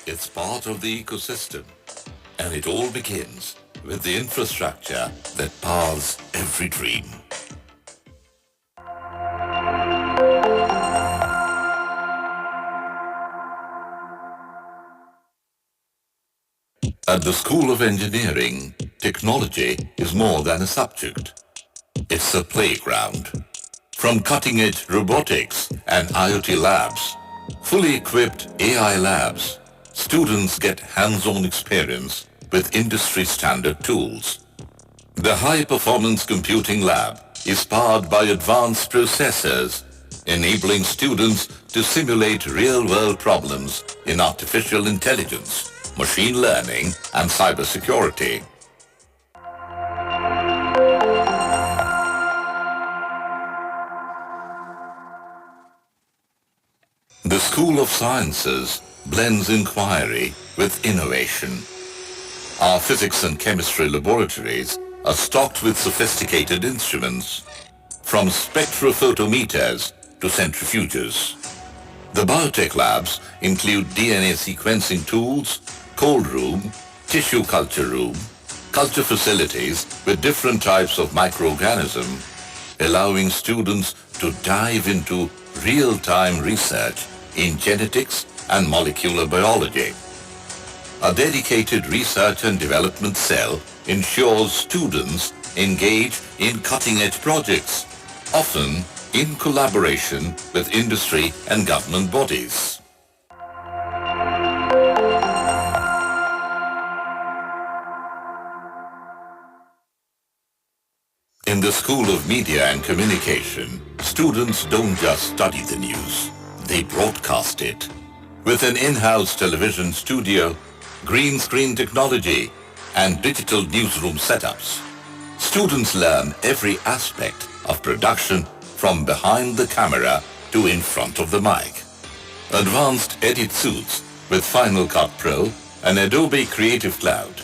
It's part of the ecosystem, and it all begins with the infrastructure that powers every dream. At the School of Engineering, technology is more than a subject. It's a playground. From cutting-edge robotics and IoT labs, fully equipped AI labs, students get hands-on experience with industry-standard tools. The high-performance computing lab is powered by advanced processors, enabling students to simulate real-world problems in artificial intelligence, machine learning, and cybersecurity. The School of Sciences blends inquiry with innovation. Our physics and chemistry laboratories are stocked with sophisticated instruments, from spectrophotometers to centrifuges. The biotech labs include DNA sequencing tools, cold room, tissue culture room, culture facilities with different types of microorganisms, allowing students to dive into real-time research in genetics and molecular biology. A dedicated research and development cell ensures students engage in cutting-edge projects, often in collaboration with industry and government bodies. In the School of Media and Communication, students don't just study the news, they broadcast it. With an in-house television studio, green screen technology, and digital newsroom setups, students learn every aspect of production from behind the camera to in front of the mic. Advanced edit suits with Final Cut Pro and Adobe Creative Cloud,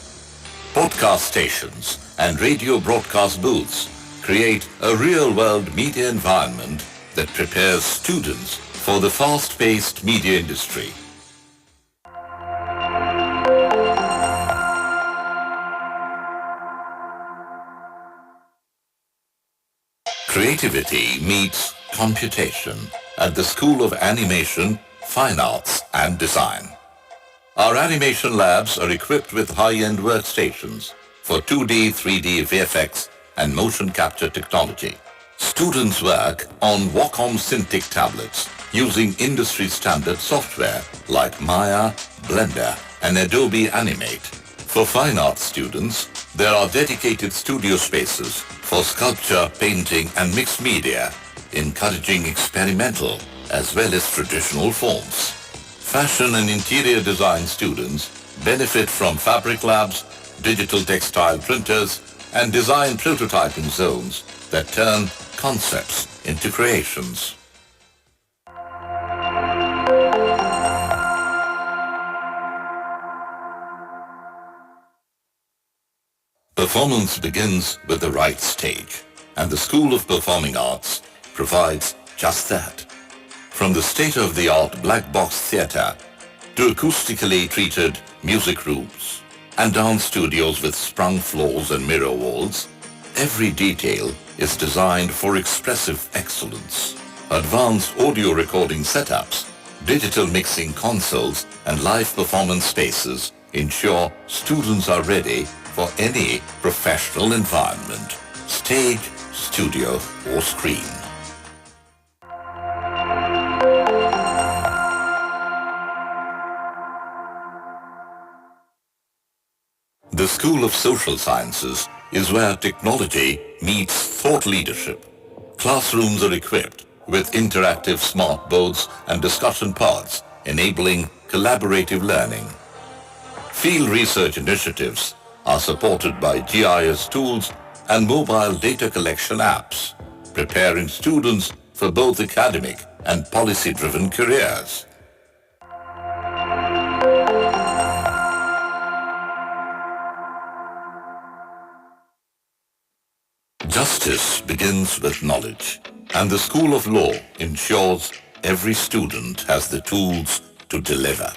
podcast stations and radio broadcast booths create a real-world media environment that prepares students for the fast-paced media industry. Creativity meets computation at the School of Animation, Fine Arts and Design. Our animation labs are equipped with high-end workstations for 2D, 3D, VFX and motion capture technology. Students work on Wacom Cintiq tablets using industry-standard software like Maya, Blender and Adobe Animate. For fine arts students, there are dedicated studio spaces for sculpture, painting and mixed media, encouraging experimental as well as traditional forms. Fashion and interior design students benefit from fabric labs, digital textile printers, and design prototyping zones that turn concepts into creations. Performance begins with the right stage, and the School of Performing Arts provides just that. From the state-of-the-art black box theatre to acoustically treated music rooms and dance studios with sprung floors and mirror walls, every detail is designed for expressive excellence. Advanced audio recording setups, digital mixing consoles, and live performance spaces ensure students are ready for any professional environment, stage, studio, or screen. The School of Social Sciences is where technology meets thought leadership. Classrooms are equipped with interactive smart boards and discussion pods, enabling collaborative learning. Field research initiatives are supported by GIS tools and mobile data collection apps, preparing students for both academic and policy-driven careers. Justice begins with knowledge, and the School of Law ensures every student has the tools to deliver.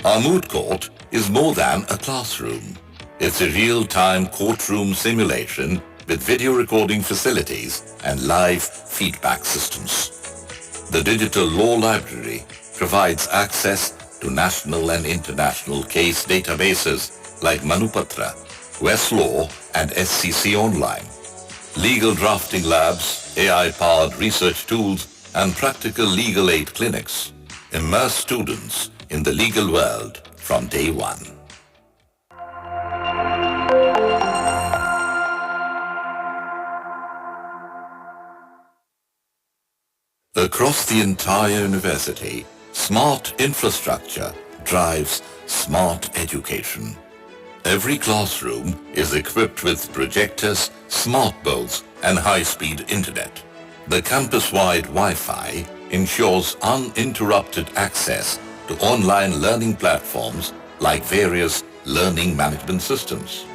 Our moot court is more than a classroom. It's a real-time courtroom simulation with video recording facilities and live feedback systems. The Digital Law Library provides access to national and international case databases like Manupatra, Westlaw and SCC Online. Legal drafting labs, AI-powered research tools and practical legal aid clinics immerse students in the legal world from day one. Across the entire university, smart infrastructure drives smart education. Every classroom is equipped with projectors, smart boards, and high-speed internet. The campus-wide Wi-Fi ensures uninterrupted access to online learning platforms like various learning management systems.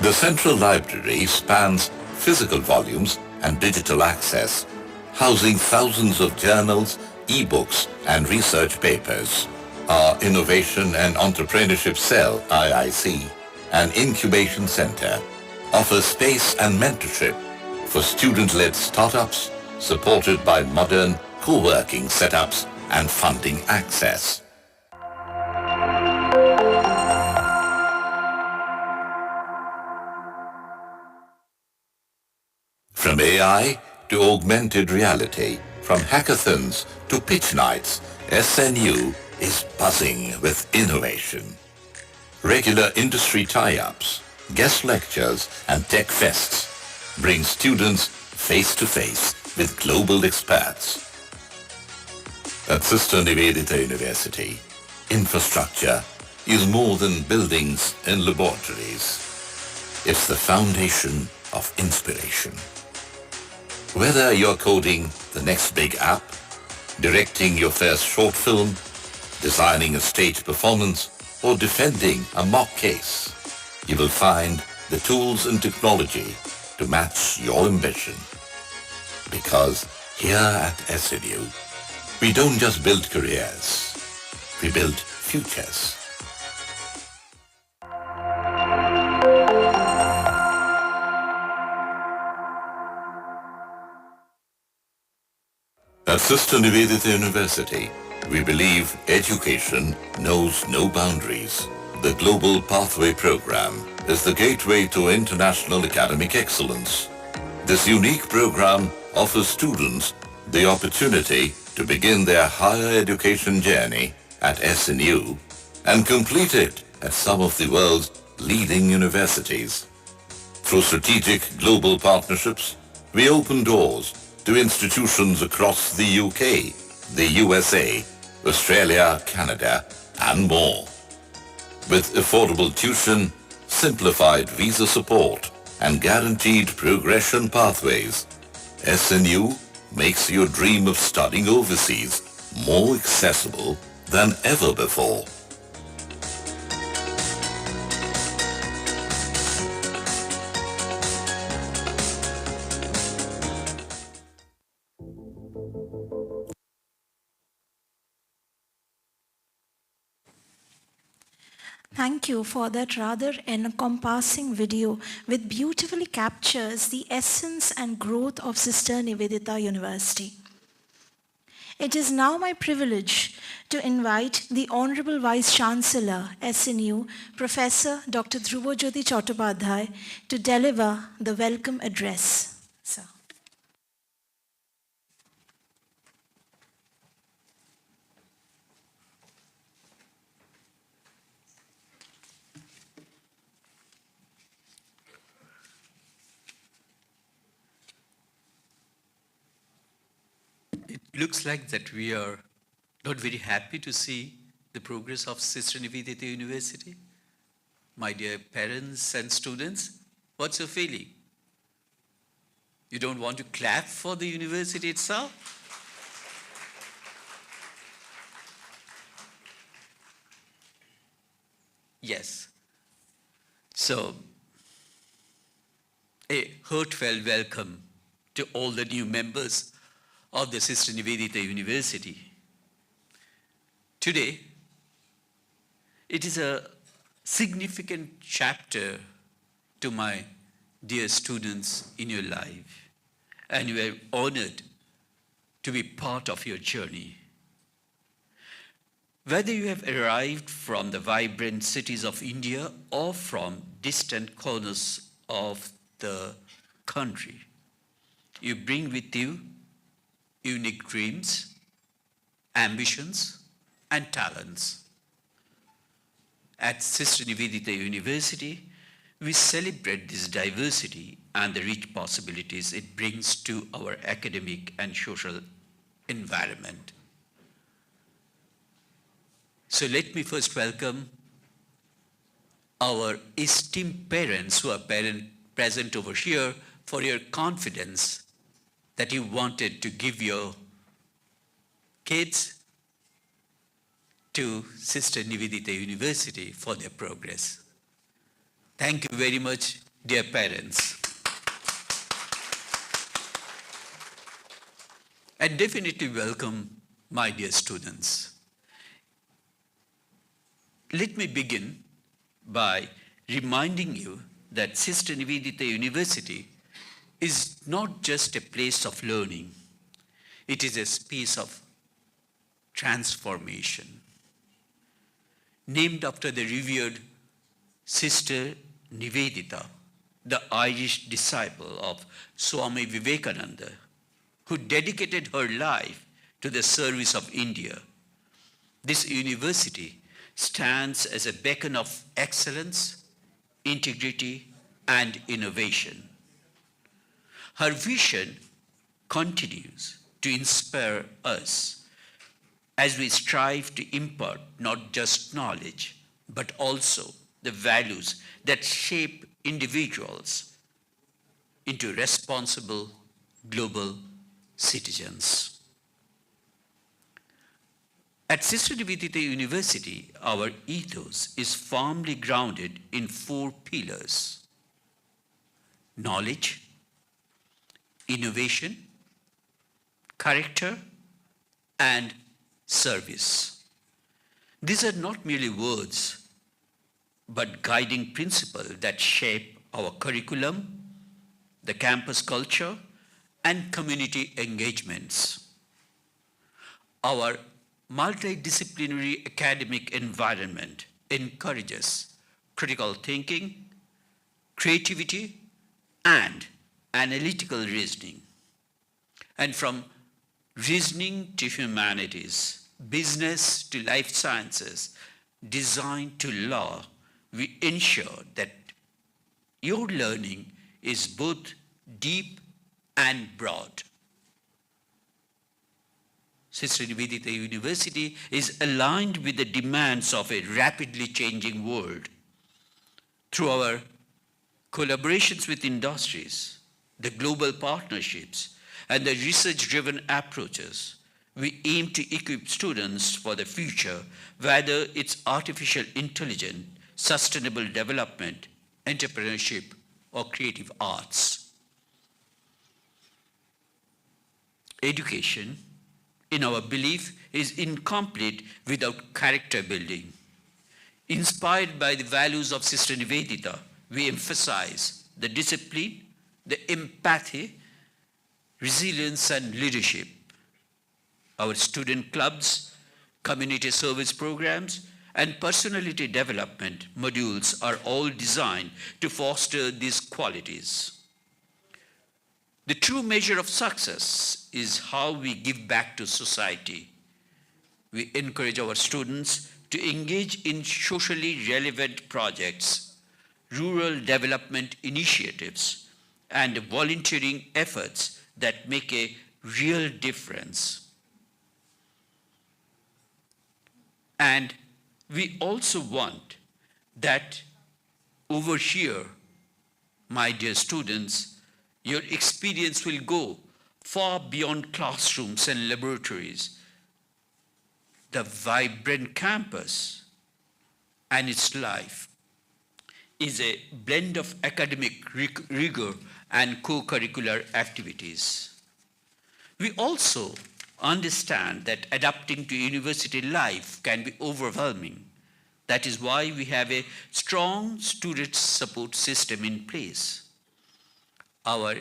The central library spans physical volumes and digital access, housing thousands of journals, e-books, and research papers. Our Innovation and Entrepreneurship Cell, IIC, an incubation center, offers space and mentorship for student-led startups supported by modern co-working setups and funding access. From AI to augmented reality, from hackathons to pitch nights, SNU is buzzing with innovation. Regular industry tie-ups, guest lectures and tech fests bring students face-to-face with global experts. At Sister Nivedita University, infrastructure is more than buildings and laboratories. It's the foundation of inspiration. Whether you're coding the next big app, directing your first short film, designing a stage performance, or defending a mock case, you will find the tools and technology to match your ambition. Because here at SNU, we don't just build careers, we build futures. At Sister Nivedita University, we believe education knows no boundaries. The Global Pathway Program is the gateway to international academic excellence. This unique program offers students the opportunity to begin their higher education journey at SNU and complete it at some of the world's leading universities. Through strategic global partnerships, we open doors to institutions across the UK, the USA, Australia, Canada, and more. With affordable tuition, simplified visa support, and guaranteed progression pathways, SNU makes your dream of studying overseas more accessible than ever before. Thank you for that rather encompassing video which beautifully captures the essence and growth of Sister Nivedita University. It is now my privilege to invite the Honorable Vice Chancellor, SNU, Professor Dr. Dhruvajyoti Chattopadhyay, to deliver the welcome address. Sir. It looks like that we are not very happy to see the progress of Sister Nivedita University. My dear parents and students, what's your feeling? You don't want to clap for the university itself? Yes. So, a heartfelt welcome to all the new members of the Sister Nivedita University. Today, It is a significant chapter to my dear students in your life, and we are honored to be part of your journey. Whether you have arrived from the vibrant cities of India or from distant corners of the country, you bring with you unique dreams, ambitions, and talents. At Sister Nivedita University, we celebrate this diversity and the rich possibilities it brings to our academic and social environment. So let me first welcome our esteemed parents who are present over here for your confidence that you wanted to give your kids to Sister Nivedita University for their progress. Thank you very much, dear parents. And definitely welcome my dear students. Let me begin by reminding you that Sister Nivedita University is not just a place of learning, it is a space of transformation. Named after the revered Sister Nivedita, the Irish disciple of Swami Vivekananda, who dedicated her life to the service of India. This university stands as a beacon of excellence, integrity, and innovation. Her vision continues to inspire us as we strive to impart not just knowledge, but also the values that shape individuals into responsible global citizens. At Sister Nivedita University, our ethos is firmly grounded in 4 pillars: knowledge, innovation, character, and service. These are not merely words, but guiding principles that shape our curriculum, the campus culture, and community engagements. Our multidisciplinary academic environment encourages critical thinking, creativity, and analytical reasoning. And from reasoning to humanities, business to life sciences, design to law, we ensure that your learning is both deep and broad. Sister Nivedita University is aligned with the demands of a rapidly changing world. Through our collaborations with industries, the global partnerships, and the research-driven approaches, we aim to equip students for the future, whether it's artificial intelligence, sustainable development, entrepreneurship, or creative arts. Education, in our belief, is incomplete without character building. Inspired by the values of Sister Nivedita, we emphasize the discipline, the empathy, resilience, and leadership. Our student clubs, community service programs, and personality development modules are all designed to foster these qualities. The true measure of success is how we give back to society. We encourage our students to engage in socially relevant projects, rural development initiatives, and volunteering efforts that make a real difference. And we also want that over here, my dear students, your experience will go far beyond classrooms and laboratories. The vibrant campus and its life is a blend of academic rigor and co-curricular activities. We also understand that adapting to university life can be overwhelming, That is why we have a strong student support system in place. Our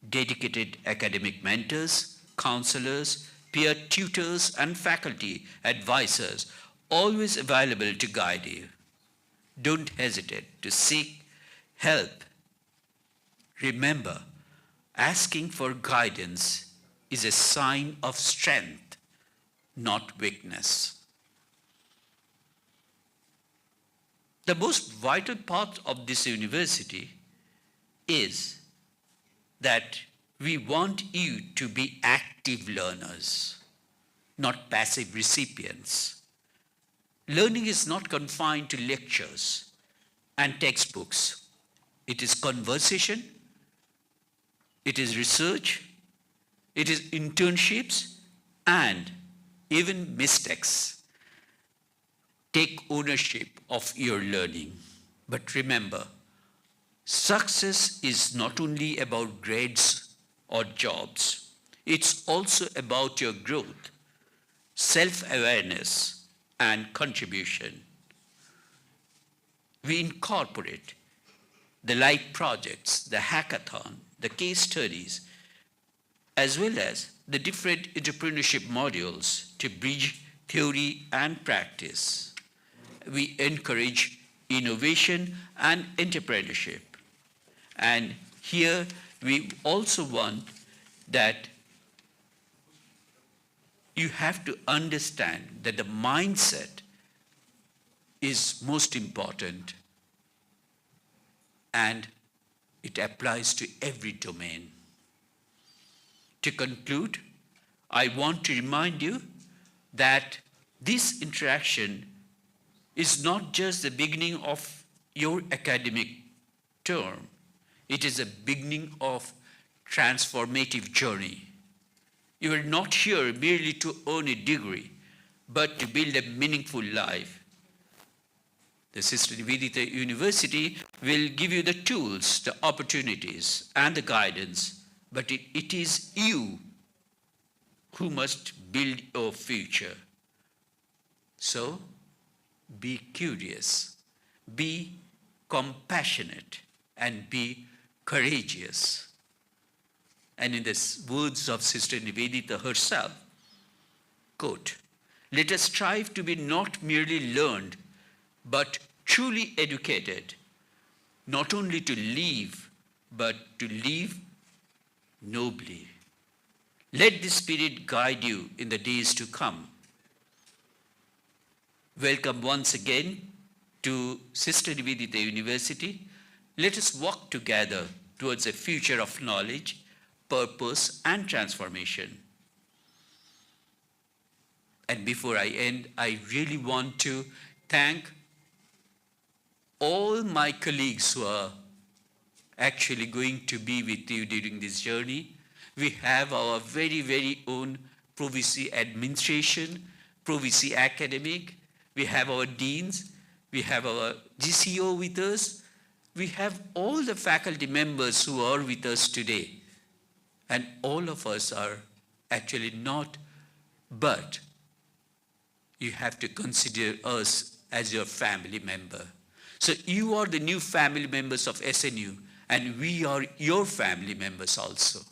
dedicated academic mentors, counselors, peer tutors, and faculty advisors always available to guide you. Don't hesitate to seek help. Remember, asking for guidance is a sign of strength, not weakness. The most vital part of this university is that we want you to be active learners, not passive recipients. Learning is not confined to lectures and textbooks. It is conversation, it is research, it is internships, and even mistakes. Take ownership of your learning. But remember, success is not only about grades or jobs. It's also about your growth, self-awareness, and contribution. We incorporate the live projects, the hackathon, the case studies, as well as the different entrepreneurship modules to bridge theory and practice. We encourage innovation and entrepreneurship. And here we also want that you have to understand that the mindset is most important, and it applies to every domain. To conclude, I want to remind you that this interaction is not just the beginning of your academic term. It is a beginning of transformative journey. You are not here merely to earn a degree, but to build a meaningful life. The Sister Nivedita University will give you the tools, the opportunities, and the guidance, but it is you who must build your future. So, be curious, be compassionate, and be courageous. And in the words of Sister Nivedita herself, quote, "Let us strive to be not merely learned, but truly educated, not only to live, but to live nobly. Let this spirit guide you in the days to come." Welcome once again to Sister Nivedita University. Let us walk together towards a future of knowledge, purpose, and transformation. And before I end, I really want to thank all my colleagues who are actually going to be with you during this journey. We have our very, very own Provici administration, Provici academic. We have our deans. We have our GCO with us. We have all the faculty members who are with us today. And all of us are actually not, but you have to consider us as your family member. So you are the new family members of SNU, and we are your family members also.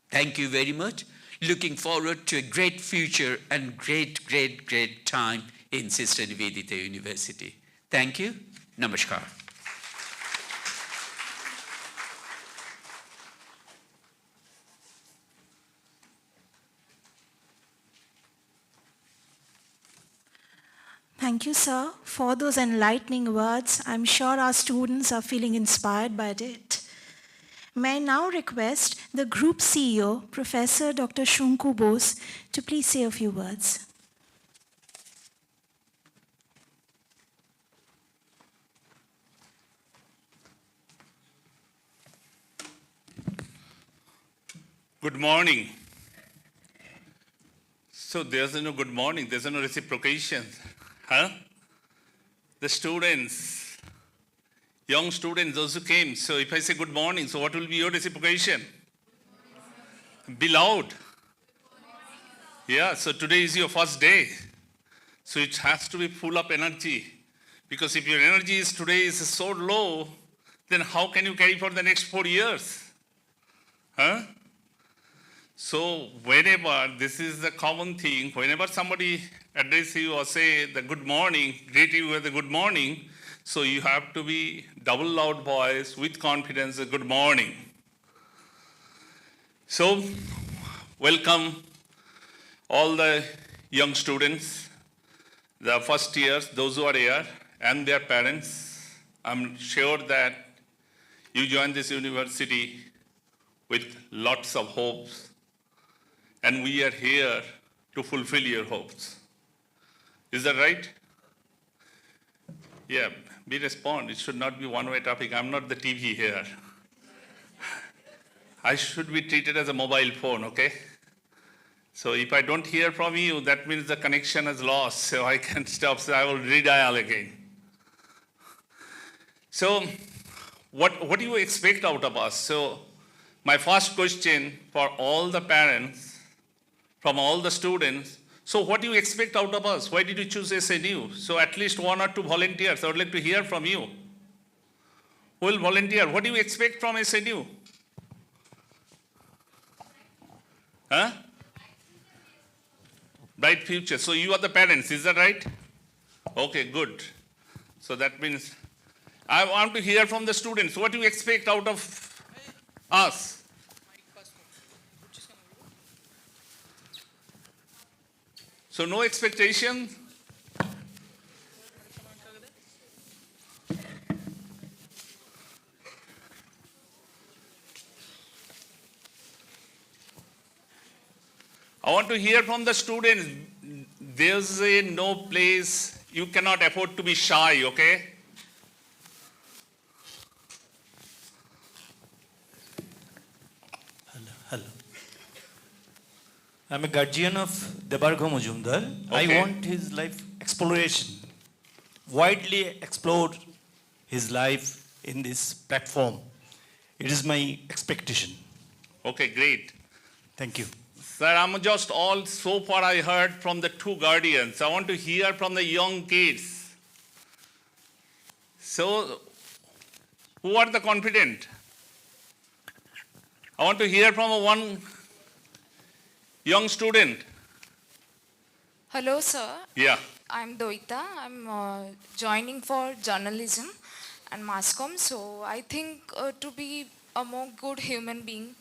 Thank you very much. Looking forward to a great future and great time in Sister Nivedita University. Thank you. Namaskar. Thank you, sir, for those enlightening words. I'm sure our students are feeling inspired by it. May I now request the Group CEO, Professor Dr. Shunku Bose, to please say a few words. Good morning. So there's no good morning, there's no reciprocation. Huh? The students, young students, those who came, so if I say good morning, so what will be your reciprocation? Be loud. Yeah, so today is your first day. So it has to be full of energy. Because if your energy is today is so low, then how can you carry for the next 4 years? Huh? So whenever, this is the common thing, whenever somebody address you or say the good morning, greet you with a good morning, so you have to be double loud voice with confidence, a good morning. So welcome all the young students, the first years, those who are here, and their parents. I'm sure that you join this university with lots of hopes, and we are here to fulfill your hopes. Is that right? Yeah, we respond. It should not be one-way traffic. I'm not the TV here. I should be treated as a mobile phone, okay? So if I don't hear from you, that means the connection is lost, so I can stop, so I will redial again. So what do you expect out of us? So my first question for all the parents, from all the students, so what do you expect out of us? Why did you choose SNU? So at least 1 or 2 volunteers. I would like to hear from you. Who will volunteer? What do you expect from SNU? Huh? Bright future. So you are the parents, is that right? Okay, good. So that means I want to hear from the students. What do you expect out of us? So no expectation? I want to hear from the students. There's no place you cannot afford to be shy, okay? Hello. I'm a guardian of Debargo Mujumdar. Okay. I want his life exploration. Widely explore his life in this platform. It is my expectation. Okay, great. Thank you. Sir, I'm just all so far I heard from the 2 guardians. I want to hear from the young kids. So, who are the confident? I want to hear from one young student. Hello, sir. Yeah. I'm Doita. I'm joining for journalism and mass comm. So I think to be a more good human being,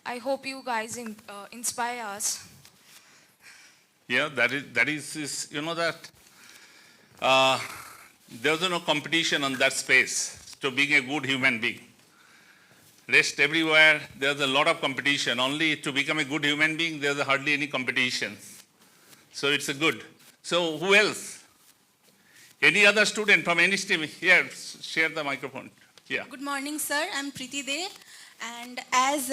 I hope you guys inspire us. Yeah, that is you know that there's no competition on that space to being a good human being. Rest everywhere, there's a lot of competition. Only to become a good human being, there's hardly any competition. So it's a good. So who else? Any other student from any stream? Here, share the microphone. Yeah. Good morning, sir. I'm Preeti De. And as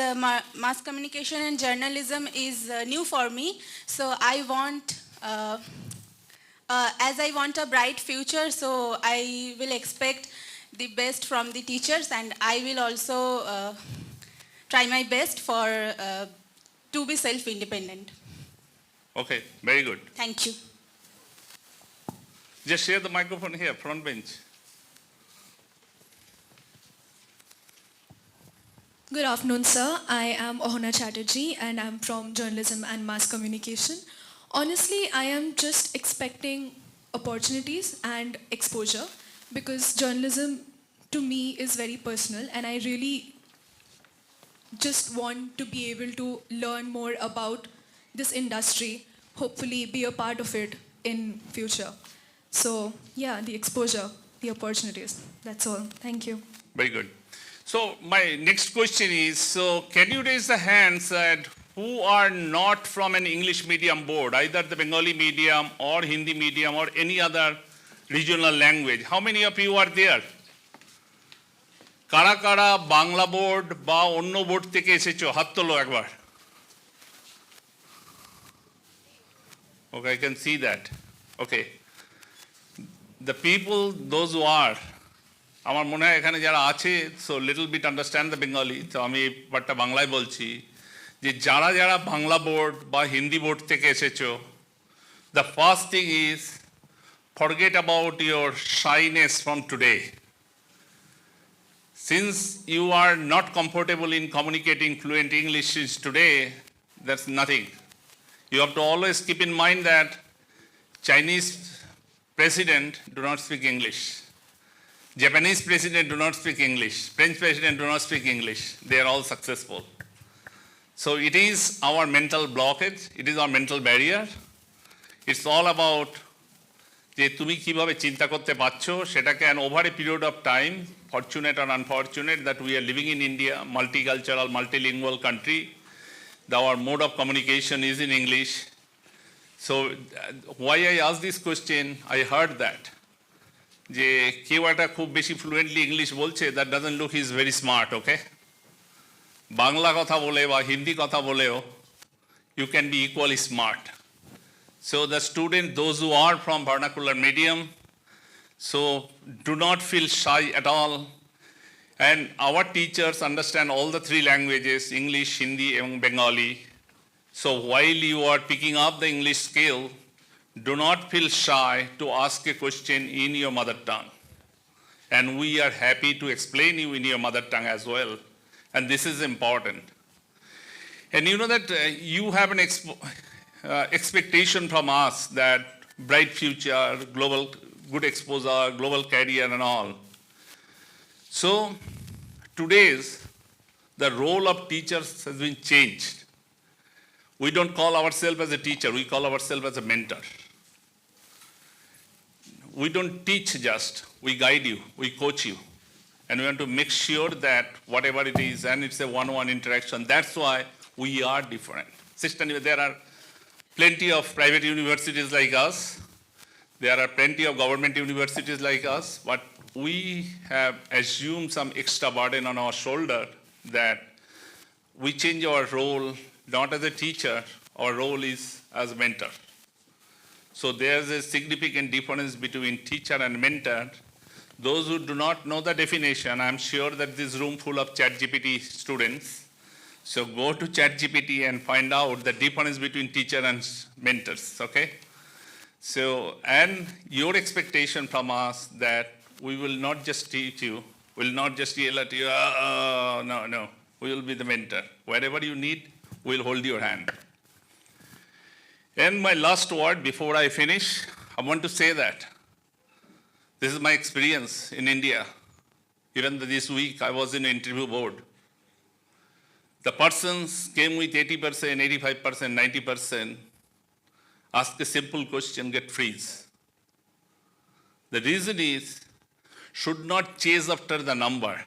mass communication and journalism is new for me, so I want, as I want a bright future, so I will expect the best from the teachers, and I will also try my best for to be self-independent. Okay, very good. Thank you. Just share the microphone here, front bench. Good afternoon, sir. I am Ohana Chatterjee and I'm from Journalism and Mass Communication. Honestly, I am just expecting opportunities and exposure because journalism to me is very personal and I really just want to be able to learn more about this industry, hopefully be a part of it in future. So yeah, the exposure, the opportunities, that's all. Thank you. Very good. So my next question is, so can you raise the hands that who are not from an English medium board, either the Bengali medium or Hindi medium or any other regional language? How many of you are there? কারা কারা Bangla board বা অন্য board থেকে এসেছো হাত তোলো একবার Okay, I can see that. Okay. The people, those who are, আমার মনে হয় এখানে যারা আছে, so little bit understand the Bengali, তো আমি বাটটা বাংলায় বলছি, যে যারা যারা বাংলা বোর্ড বা হিন্দি বোর্ড থেকে এসেছো, the first thing is, forget about your shyness from today. Since you are not comfortable in communicating fluent English today, that's nothing. You have to always keep in mind that Chinese president do not speak English. Japanese president do not speak English. French president do not speak English. They are all successful. So it is our mental blockage. It is our mental barrier. It's all about যে তুমি কিভাবে চিন্তা করতে পারছো সেটাকে an over a period of time, fortunate or unfortunate that we are living in India, multicultural, multilingual country, our mode of communication is in English. So why I asked this question, I heard that যে কেউ একটা খুব বেশি fluently English বলছে, that doesn't look he is very smart, okay? Bangla কথা বলে বা হিন্দি কথা বলেও you can be equally smart. So the students, those who are from vernacular medium, so do not feel shy at all. And our teachers understand all the three languages, English, Hindi, and Bengali. So while you are picking up the English skill, do not feel shy to ask a question in your mother tongue. And we are happy to explain you in your mother tongue as well. And this is important. And you know that you have an expectation from us that bright future, global good exposure, global career and all. So today's the role of teachers has been changed. We don't call ourselves as a teacher, we call ourselves as a mentor. We don't teach just, we guide you, we coach you. And we want to make sure that whatever it is, and it's a one-on-one interaction, that's why we are different. Sister, there are plenty of private universities like us. There are plenty of government universities like us, but we have assumed some extra burden on our shoulder that we change our role not as a teacher, our role is as a mentor. So there's a significant difference between teacher and mentor. Those who do not know the definition, I'm sure that this room full of ChatGPT students. So go to ChatGPT and find out the difference between teacher and mentors, okay? So, and your expectation from us that we will not just teach you, will not just yell at you, no, we will be the mentor. Wherever you need, we'll hold your hand. And my last word before I finish, I want to say that this is my experience in India. Even this week I was in an interview board. The persons came with 80%, 85%, 90%, ask a simple question, get freeze. The reason is, should not chase after the number,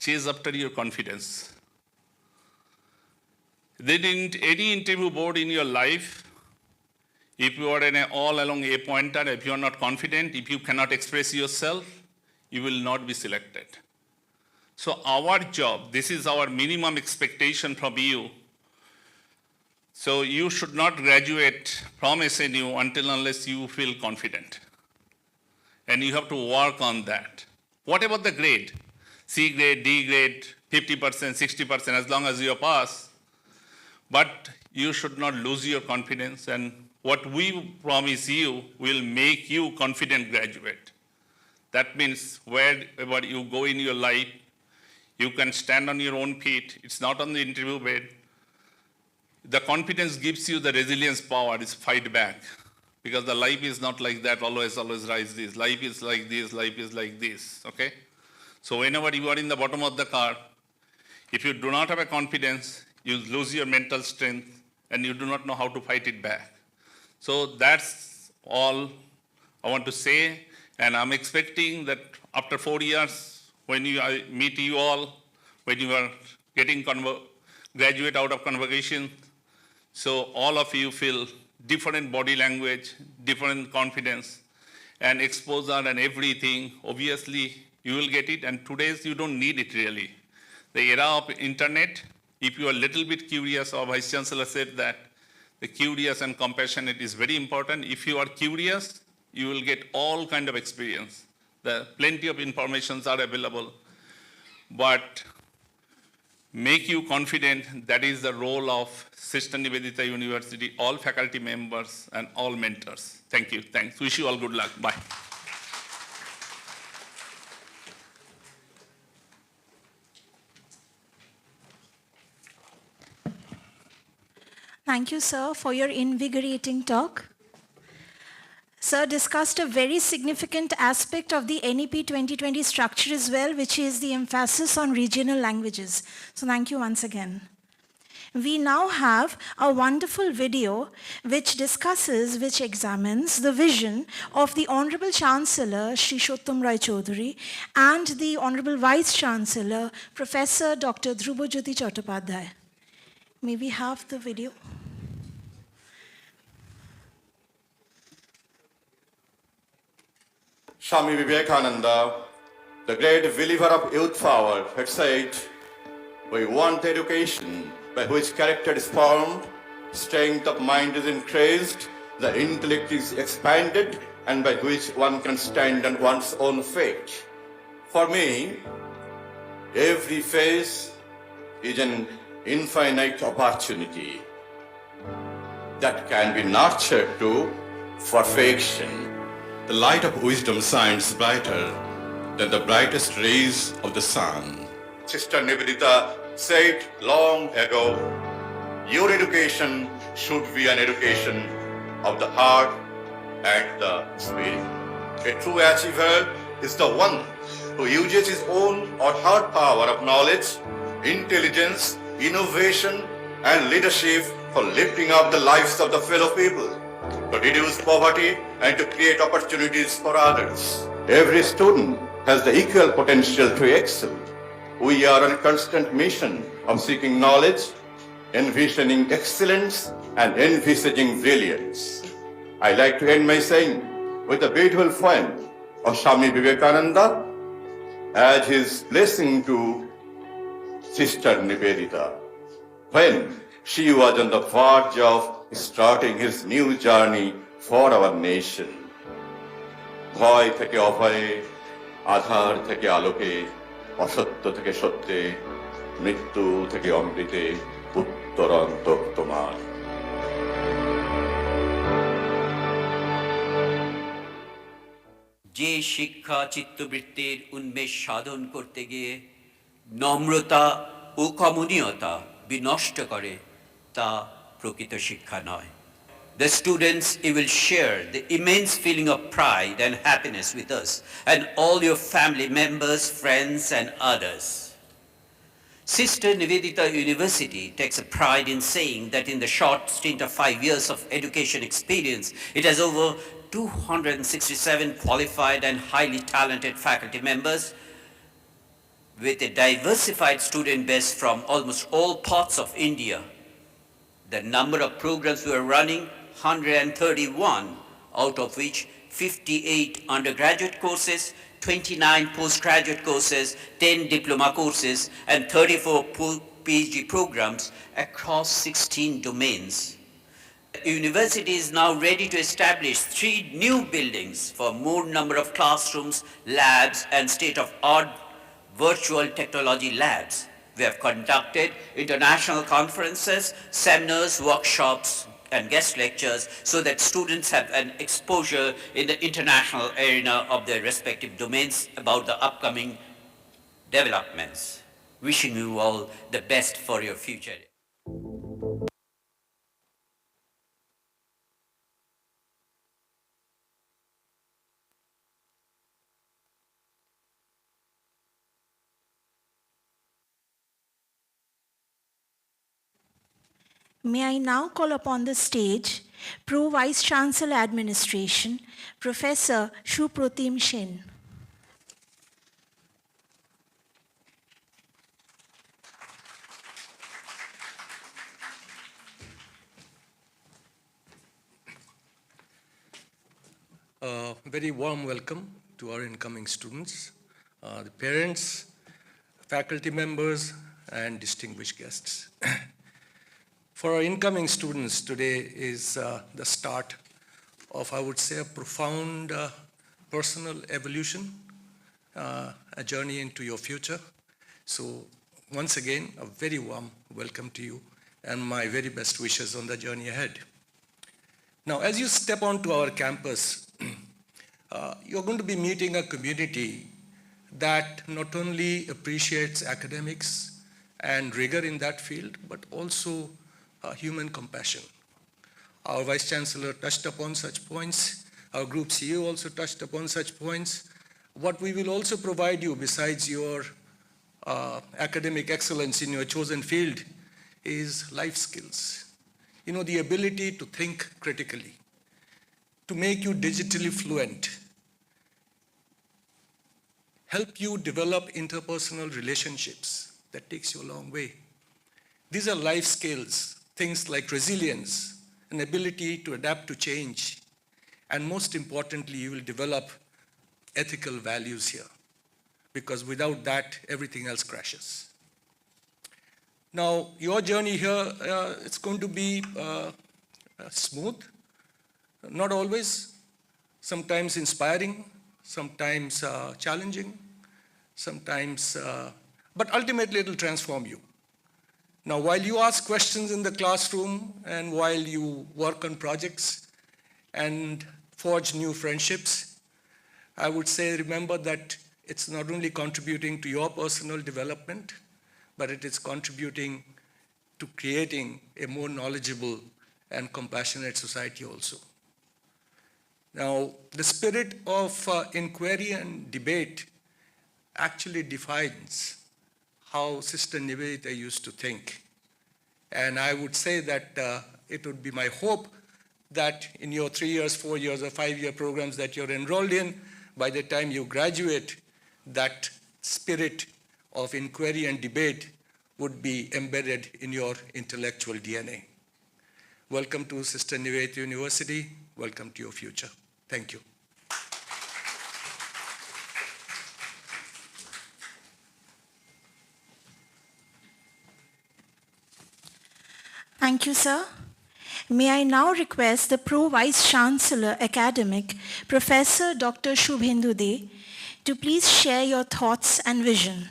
chase after your confidence. Then in any interview board in your life, if you are in all along a pointer, if you are not confident, if you cannot express yourself, you will not be selected. So our job, this is our minimum expectation from you. So you should not graduate from SNU until unless you feel confident. And you have to work on that. What about the grade? C grade, D grade, 50%, 60%, as long as you pass. But you should not lose your confidence, and what we promise you will make you confident graduate. That means wherever you go in your life, you can stand on your own feet. It's not on the interview bed. The confidence gives you the resilience power, is fight back. Because the life is not like that, always rise this. Life is like this, life is like this, okay? So whenever you are in the bottom of the car, if you do not have a confidence, you lose your mental strength and you do not know how to fight it back. So that's all I want to say, and I'm expecting that after 4 years, when I meet you all, when you are getting graduate out of convocation, so all of you feel different body language, different confidence, and exposure and everything. Obviously, you will get it, and today's you don't need it really. The era of internet, if you are a little bit curious, our Vice Chancellor said that the curious and compassionate is very important. If you are curious, you will get all kind of experience. Plenty of informations are available. But make you confident. That is the role of Sister Nivedita University, all faculty members and all mentors. Thank you. Thanks. Wish you all good luck. Bye. Thank you, sir, for your invigorating talk. Sir discussed a very significant aspect of the NEP 2020 structure as well, which is the emphasis on regional languages. So thank you once again. We now have a wonderful video which examines the vision of the Honorable Chancellor, Shri Shottam Rai Chaudhary, and the Honorable Vice Chancellor, Professor Dr. Dhrubajyoti Chattopadhyay. May we have the video? Swami Vivekananda, the great believer of youth power, had said, "We want education by which character is formed, strength of mind is increased, the intellect is expanded, and by which one can stand on one's own feet." For me, every phase is an infinite opportunity that can be nurtured to perfection. The light of wisdom shines brighter than the brightest rays of the sun. Sister Nivedita said long ago, your education should be an education of the heart and the spirit. A true achiever is the one who uses his own or her power of knowledge, intelligence, innovation, and leadership for lifting up the lives of the fellow people, to reduce poverty and to create opportunities for others. Every student has the equal potential to excel. We are on a constant mission of seeking knowledge, envisioning excellence, and envisaging brilliance. I like to end my saying with a beautiful poem of Swami Vivekananda as his blessing to Sister Nivedita, when she was on the verge of starting his new journey for our nation. ভয় থেকে অভয়ে, আধার থেকে আলোকে, অসত্য থেকে সত্যে, মৃত্যু থেকে অমৃতে, উত্তরন্তর তোমার। যে শিক্ষা চিত্তবৃত্তির উন্মেষ সাধন করতে গিয়ে নম্রতা ও কমনীয়তা বিনষ্ট করে, তা প্রকৃত শিক্ষা নয়। The students will share the immense feeling of pride and happiness with us and all your family members, friends, and others. Sister Nivedita University takes a pride in saying that in the short stint of 5 years of education experience, it has over 267 qualified and highly talented faculty members with a diversified student base from almost all parts of India. The number of programs we are running, 131, out of which 58 undergraduate courses, 29 postgraduate courses, 10 diploma courses, and 34 PhD programs across 16 domains. The university is now ready to establish 3 new buildings for more number of classrooms, labs, and state-of-art virtual technology labs. We have conducted international conferences, seminars, workshops, and guest lectures so that students have an exposure in the international arena of their respective domains about the upcoming developments. Wishing you all the best for your future. May I now call upon the stage Pro Vice Chancellor Administration, Professor Supratim Sen. Very warm welcome to our incoming students, the parents, faculty members, and distinguished guests. For our incoming students, today is the start of, I would say, a profound personal evolution, a journey into your future. So once again, a very warm welcome to you and my very best wishes on the journey ahead. Now, as you step onto our campus, you're going to be meeting a community that not only appreciates academics and rigor in that field, but also human compassion. Our Vice Chancellor touched upon such points. Our Group CEO also touched upon such points. What we will also provide you, besides your academic excellence in your chosen field, is life skills. You know, the ability to think critically, to make you digitally fluent, help you develop interpersonal relationships. That takes you a long way. These are life skills, things like resilience, an ability to adapt to change, and most importantly, you will develop ethical values here, because without that, everything else crashes. Now, your journey here, it's going to be smooth, not always, sometimes inspiring, sometimes challenging, sometimes, but ultimately it will transform you. Now, while you ask questions in the classroom and while you work on projects and forge new friendships, I would say remember that it's not only contributing to your personal development, but it is contributing to creating a more knowledgeable and compassionate society also. Now, the spirit of inquiry and debate actually defines how Sister Nivedita used to think. And I would say that it would be my hope that in your 3 years, 4 years, or 5-year programs that you're enrolled in, by the time you graduate, that spirit of inquiry and debate would be embedded in your intellectual DNA. Welcome to Sister Nivedita University. Welcome to your future. Thank you. Thank you, sir. May I now request the Pro Vice Chancellor Academic, Professor Dr. Shubhendu De, to please share your thoughts and vision.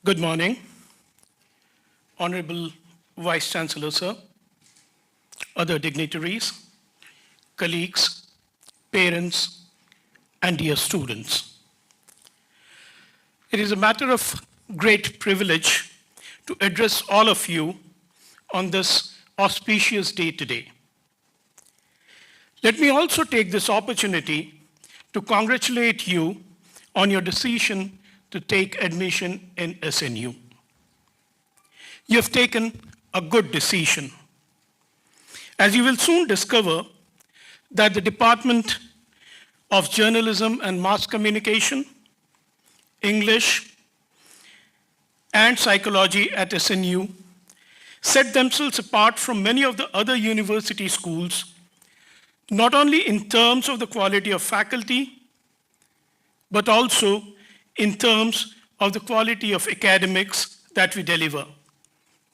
Good morning, Honorable Vice Chancellor, sir, other dignitaries, colleagues, parents, and dear students. It is a matter of great privilege to address all of you on this auspicious day today. Let me also take this opportunity to congratulate you on your decision to take admission in SNU. You have taken a good decision, as you will soon discover that the Department of Journalism and Mass Communication, English, and Psychology at SNU set themselves apart from many of the other university schools, not only in terms of the quality of faculty, but also in terms of the quality of academics that we deliver.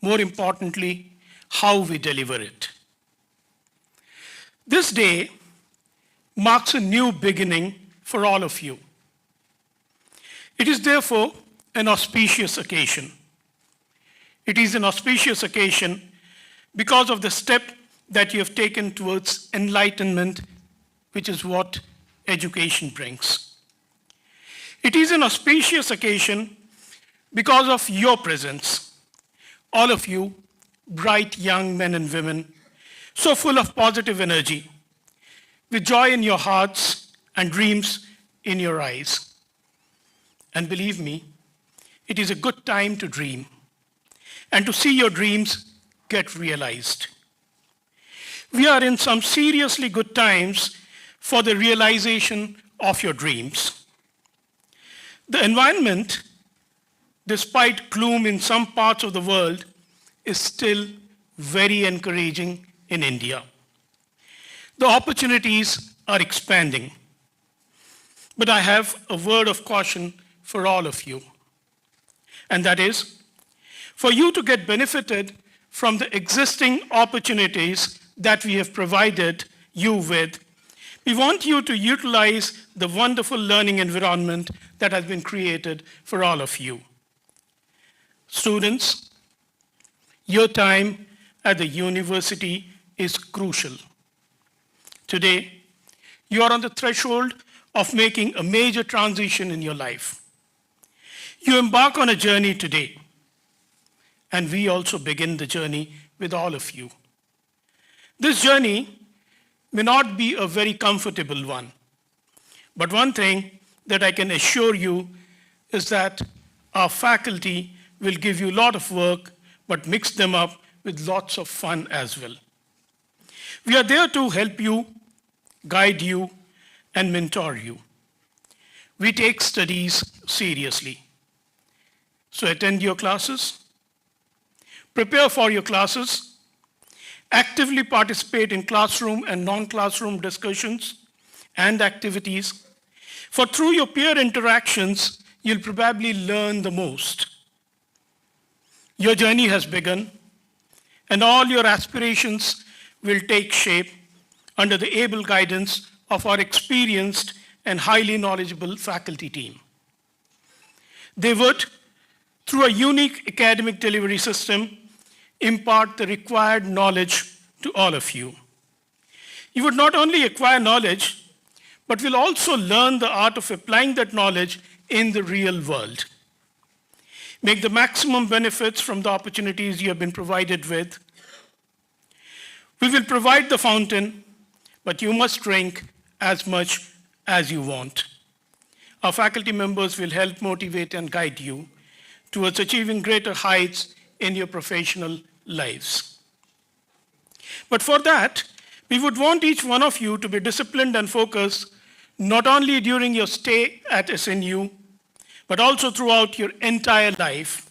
More importantly, how we deliver it. This day marks a new beginning for all of you. It is therefore an auspicious occasion. It is an auspicious occasion because of the step that you have taken towards enlightenment, which is what education brings. It is an auspicious occasion because of your presence, all of you bright young men and women, so full of positive energy, with joy in your hearts and dreams in your eyes. And believe me, it is a good time to dream and to see your dreams get realized. We are in some seriously good times for the realization of your dreams. The environment, despite gloom in some parts of the world, is still very encouraging in India. The opportunities are expanding. But I have a word of caution for all of you. And that is, for you to get benefited from the existing opportunities that we have provided you with, we want you to utilize the wonderful learning environment that has been created for all of you. Students, your time at the university is crucial. Today, you are on the threshold of making a major transition in your life. You embark on a journey today, and we also begin the journey with all of you. This journey may not be a very comfortable one, but one thing that I can assure you is that our faculty will give you a lot of work, but mix them up with lots of fun as well. We are there to help you, guide you, and mentor you. We take studies seriously. So attend your classes, prepare for your classes, actively participate in classroom and non-classroom discussions and activities, for through your peer interactions, you'll probably learn the most. Your journey has begun, and all your aspirations will take shape under the able guidance of our experienced and highly knowledgeable faculty team. They would, through a unique academic delivery system, impart the required knowledge to all of you. You would not only acquire knowledge, but will also learn the art of applying that knowledge in the real world. Make the maximum benefits from the opportunities you have been provided with. We will provide the fountain, but you must drink as much as you want. Our faculty members will help motivate and guide you towards achieving greater heights in your professional lives. But for that, we would want each one of you to be disciplined and focused, not only during your stay at SNU, but also throughout your entire life,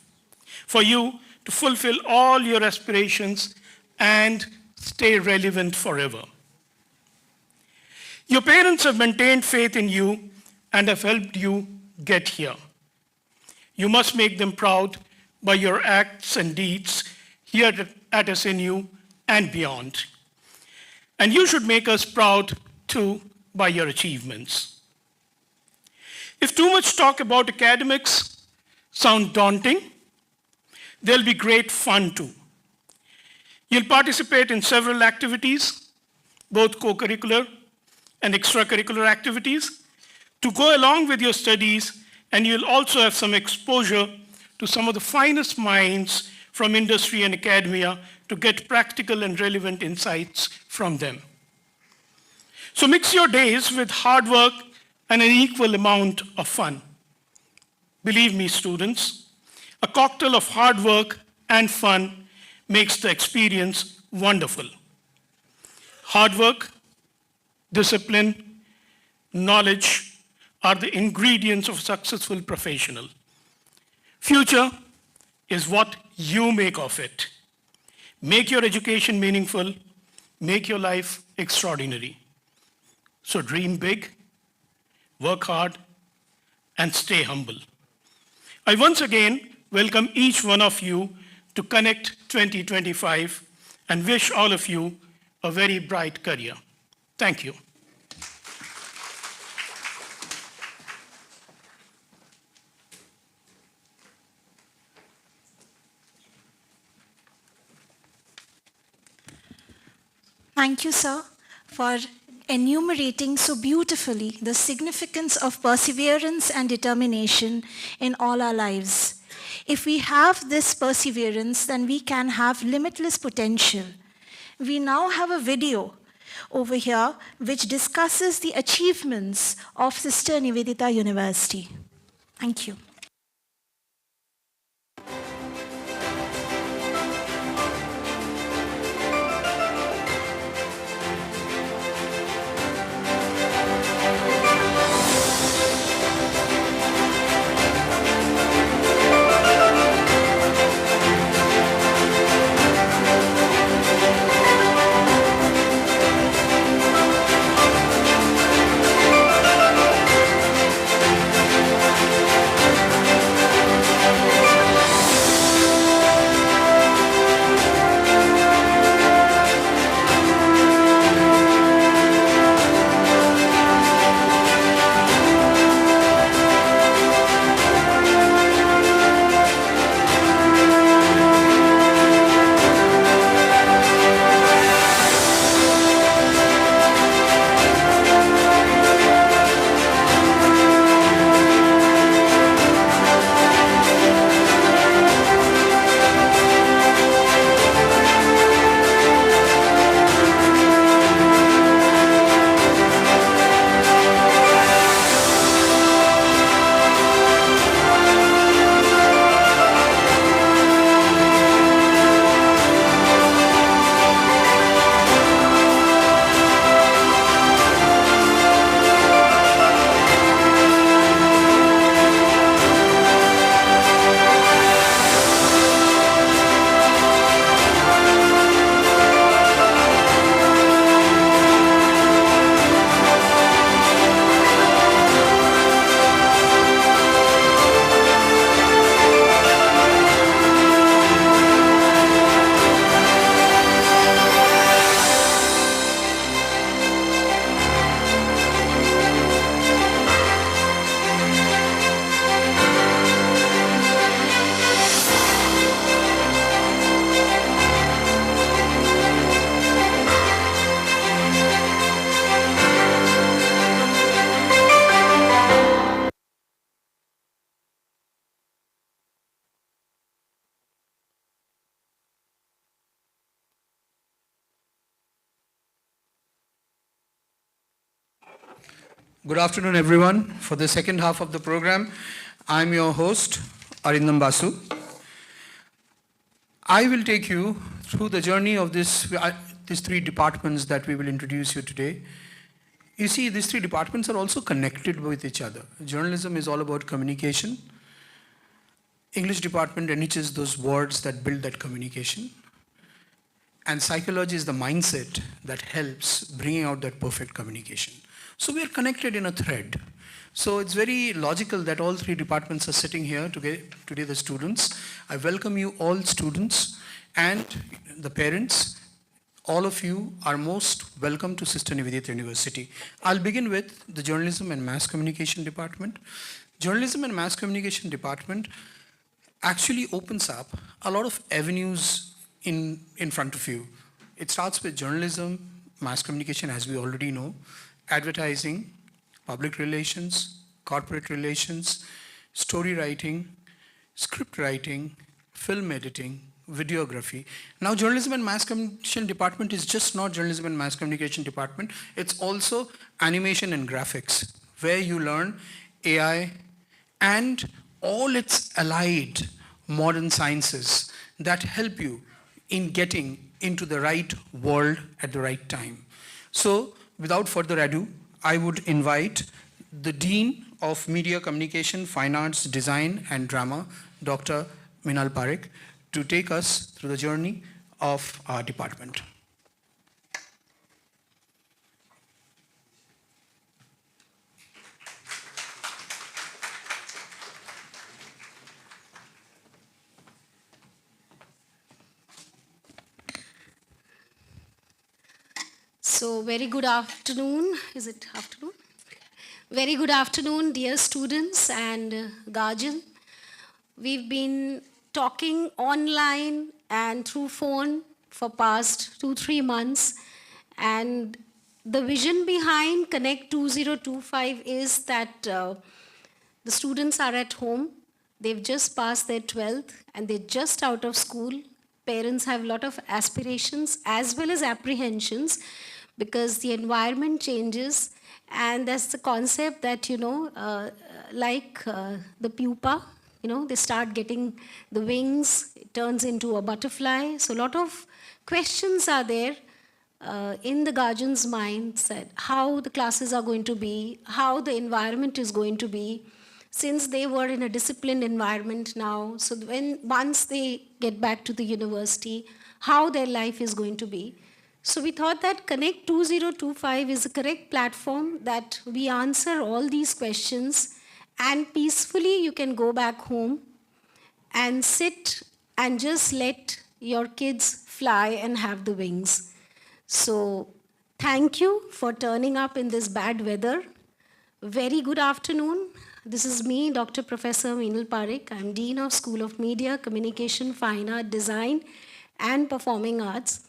for you to fulfill all your aspirations and stay relevant forever. Your parents have maintained faith in you and have helped you get here. You must make them proud by your acts and deeds here at SNU and beyond. And you should make us proud too by your achievements. If too much talk about academics sound daunting, there'll be great fun too. You'll participate in several activities, both co-curricular and extracurricular activities, to go along with your studies, and you'll also have some exposure to some of the finest minds from industry and academia to get practical and relevant insights from them. So mix your days with hard work and an equal amount of fun. Believe me, students, a cocktail of hard work and fun makes the experience wonderful. Hard work, discipline, knowledge are the ingredients of a successful professional. Future is what you make of it. Make your education meaningful, make your life extraordinary. So dream big, work hard, and stay humble. I once again welcome each one of you to Connect 2025 and wish all of you a very bright career. Thank you. Thank you, sir, for enumerating so beautifully the significance of perseverance and determination in all our lives. If we have this perseverance, then we can have limitless potential. We now have a video over here which discusses the achievements of Sister Nivedita University. Thank you. Good afternoon, everyone. For the second half of the program, I'm your host, Arindam Basu. I will take you through the journey of these three departments that we will introduce you today. You see, these three departments are also connected with each other. Journalism is all about communication. English department enriches those words that build that communication. And psychology is the mindset that helps bringing out that perfect communication. So we are connected in a thread. So it's very logical that all three departments are sitting here today, the students. I welcome you all students and the parents. All of you are most welcome to Sister Nivedita University. I'll begin with the Journalism and Mass Communication Department. Journalism and Mass Communication Department actually opens up a lot of avenues in front of you. It starts with journalism, mass communication, as we already know, advertising, public relations, corporate relations, story writing, script writing, film editing, videography. Now, journalism and mass communication department is just not journalism and mass communication department. It's also animation and graphics, where you learn AI and all its allied modern sciences that help you in getting into the right world at the right time. So, without further ado, I would invite the Dean of Media Communication, Fine Arts, Design and Drama, Dr. Minal Parekh, to take us through the journey of our department. So, very good afternoon. Is it afternoon? Very good afternoon, dear students and guardian. We've been talking online and through phone for past 2-3 months, and the vision behind Connect'25 is that the students are at home. They've just passed their 12th and they're just out of school. Parents have a lot of aspirations as well as apprehensions, because the environment changes, and that's the concept that, the pupa, they start getting the wings, it turns into a butterfly. So a lot of questions are there in the guardian's minds, that how the classes are going to be, how the environment is going to be, since they were in a disciplined environment now. So once they get back to the university, how their life is going to be. So we thought that Connect'25 is a correct platform that we answer all these questions, and peacefully you can go back home and sit and just let your kids fly and have the wings. So thank you for turning up in this bad weather. Very good afternoon. This is me, Dr. Professor Minal Parekh. I'm Dean of School of Media, Communication, Fine Art, Design and Performing Arts.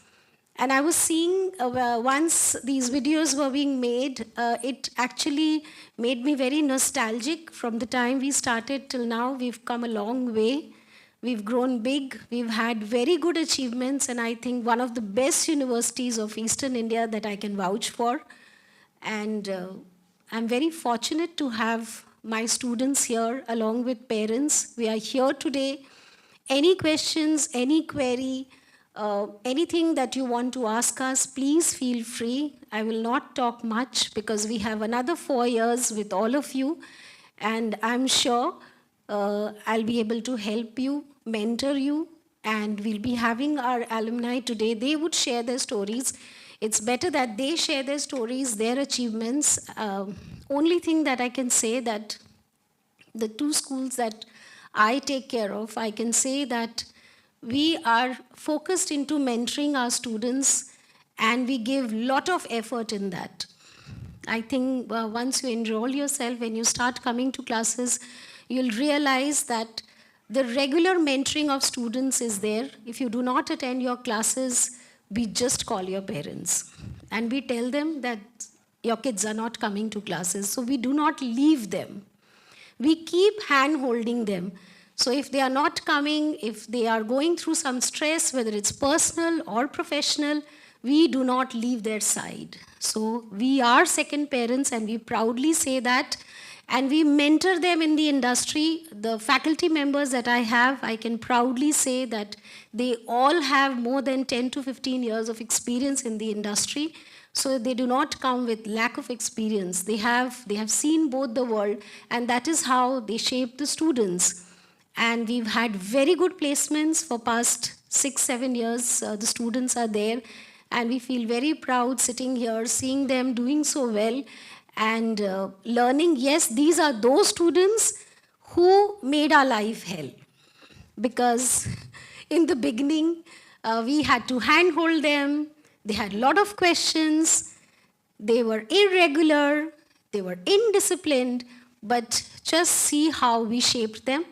And I was seeing once these videos were being made, it actually made me very nostalgic. From the time we started till now, we've come a long way. We've grown big. We've had very good achievements, and I think one of the best universities of Eastern India that I can vouch for. And I'm very fortunate to have my students here along with parents. We are here today. Any questions, any query, anything that you want to ask us, please feel free. I will not talk much because we have another 4 years with all of you, and I'm sure I'll be able to help you, mentor you, and we'll be having our alumni today. They would share their stories. It's better that they share their stories, their achievements. Only thing that I can say, that the 2 schools that I take care of, I can say that we are focused into mentoring our students, and we give lot of effort in that. I think once you enroll yourself, when you start coming to classes, you'll realize that the regular mentoring of students is there. If you do not attend your classes, we just call your parents and we tell them that your kids are not coming to classes. So we do not leave them. We keep hand-holding them. So if they are not coming, if they are going through some stress, whether it's personal or professional, we do not leave their side. So we are second parents, and we proudly say that, and we mentor them in the industry. The faculty members that I have, I can proudly say that they all have more than 10 to 15 years of experience in the industry. So they do not come with lack of experience. They have seen both the world, and that is how they shape the students. And we've had very good placements for past 6-7 years. The students are there, and we feel very proud sitting here, seeing them doing so well and learning. Yes, these are those students who made our life hell, because in the beginning we had to handhold them. They had a lot of questions. They were irregular. They were indisciplined. But just see how we shaped them.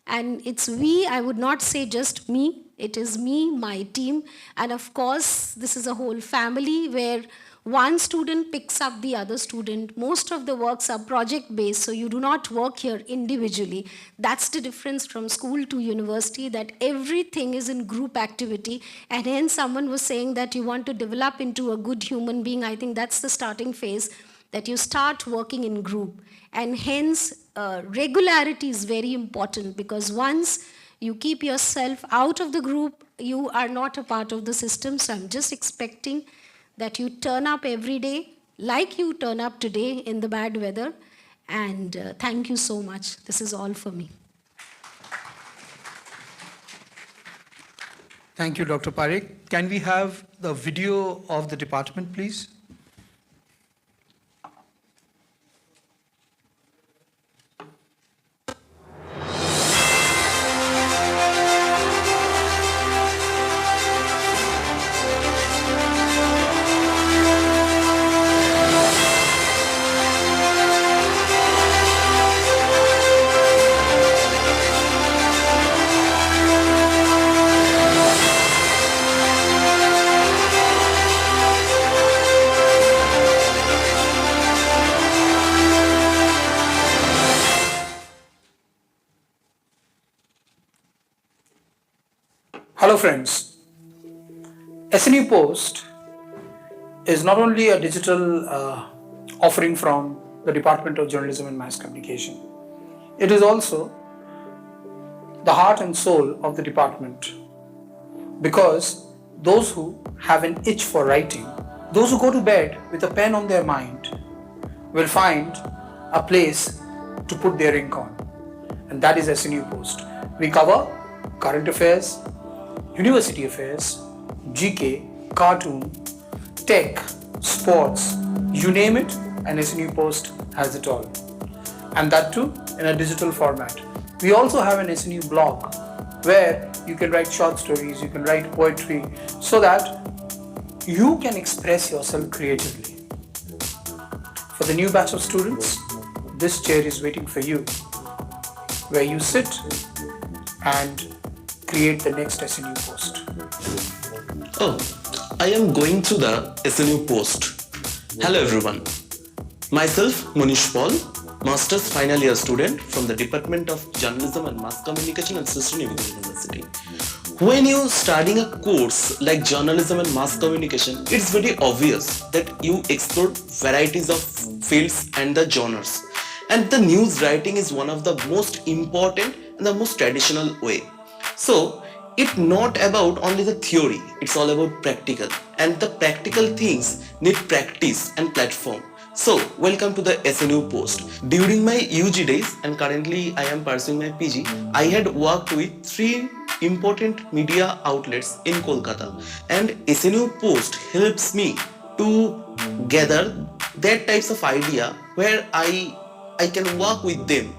And it's we, I would not say just me. It is me, my team. And of course, this is a whole family where one student picks up the other student. Most of the works are project-based, so you do not work here individually. That's the difference from school to university, that everything is in group activity. And hence someone was saying that you want to develop into a good human being. I think that's the starting phase, that you start working in group. And hence regularity is very important, because once you keep yourself out of the group, you are not a part of the system. So I'm just expecting that you turn up every day like you turn up today in the bad weather. And thank you so much. This is all for me. Thank you, Dr. Parekh. Can we have the video of the department, please? Hello friends, SNU Post is not only a digital offering from the Department of Journalism and Mass Communication, it is also the heart and soul of the department, because those who have an itch for writing, those who go to bed with a pen on their mind, will find a place to put their ink on, and that is SNU Post. We cover current affairs, university affairs, GK, cartoon, tech, sports, you name it, and SNU Post has it all. And that too in a digital format. We also have an SNU blog where you can write short stories, you can write poetry, so that you can express yourself creatively. For the new batch of students, this chair is waiting for you, where you sit and create the next SNU Post. Oh, I am going through the SNU Post. Hello everyone. Myself, Manish Paul, Master's Final Year student from the Department of Journalism and Mass Communication at SNU University. When you studying a course like Journalism and Mass Communication, it's very obvious that you explore varieties of fields and the genres. And the news writing is one of the most important and the most traditional way. So, it's not about only the theory, it's all about practical. And the practical things need practice and platform. So, welcome to the SNU Post. During my UG days, and currently I am pursuing my PG, I had worked with 3 important media outlets in Kolkata. And SNU Post helps me to gather that types of idea where I can work with them.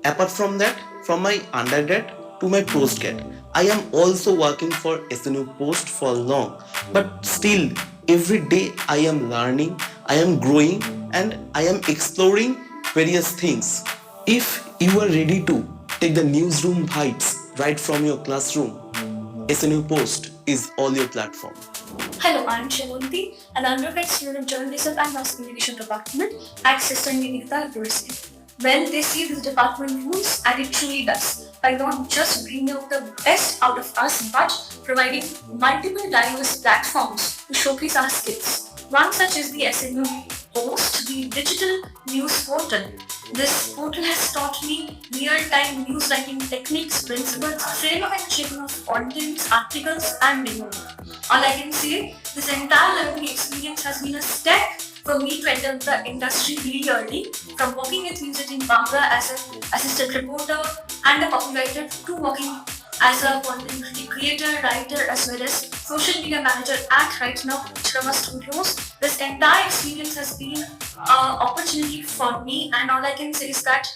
Apart from that, from my undergrad to my postgrad, I am also working for SNU Post for long, but still every day I am learning, I am growing, and I am exploring various things. If you are ready to take the newsroom vibes right from your classroom, SNU Post is all your platform. Hello, I'm Shemunti, an undergrad student of Journalism and Mass Communication Department at SNU University. Well, they see this department rules, and it truly does, by not just bringing out the best out of us, but providing multiple diverse platforms to showcase our skills. One such is the SNU Post, the digital news portal. This portal has taught me real-time news writing techniques, principles, framing and shaping of contents, articles, and more. All I can say, this entire learning experience has been a step for me to enter the industry really early, from working with Music in Bangla as an assistant reporter and a copywriter to working as a content creator, writer, as well as social media manager at right now Shrama Studios. This entire experience has been an opportunity for me, and all I can say is that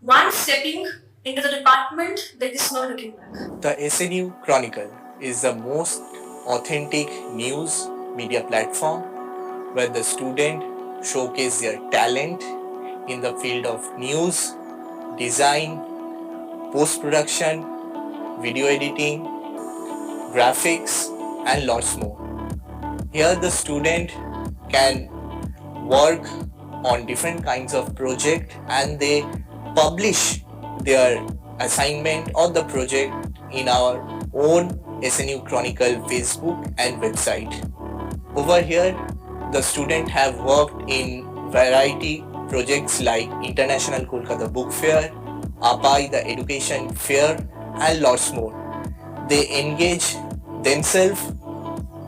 once stepping into the department, there is no looking back. The SNU Chronicle is the most authentic news media platform where the student showcase their talent in the field of news, design, post-production, video editing, graphics, and lots more. Here the student can work on different kinds of project and they publish their assignment or the project in our own SNU Chronicle Facebook and website. Over here, the student have worked in variety projects like International Kolkata Book Fair, APAI the Education Fair, and lots more. They engage themselves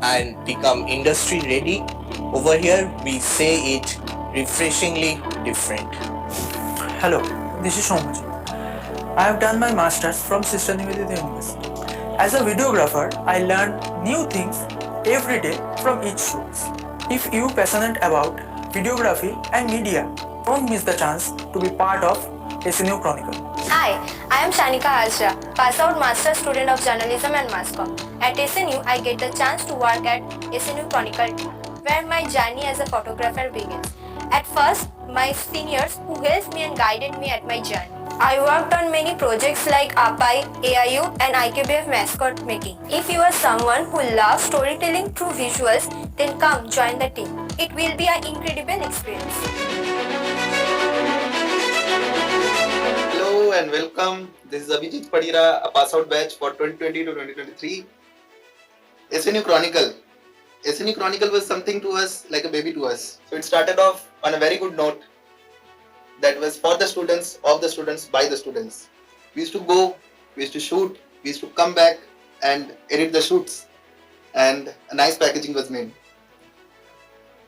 and become industry ready. Over here, we say it refreshingly different. Hello, this is Shomaji. I have done my masters from Sister Nivedita University. As a videographer, I learn new things every day from each source. If you are passionate about videography and media, don't miss the chance to be part of SNU Chronicle. Hi, I am Shanika Hajra, pass out master student of journalism and mass comm. At SNU, I get the chance to work at SNU Chronicle, where my journey as a photographer begins. At first, my seniors who helped me and guided me at my journey. I worked on many projects like APAI, AIU and IKBF mascot making. If you are someone who loves storytelling through visuals, then come join the team. It will be an incredible experience. Hello and welcome. This is Abhijit Padira, a pass out batch for 2020 to 2023. SNU Chronicle. SNU Chronicle was something to us like a baby to us. So it started off on a very good note that was for the students, of the students, by the students. We used to go, we used to shoot, we used to come back and edit the shoots, and a nice packaging was made.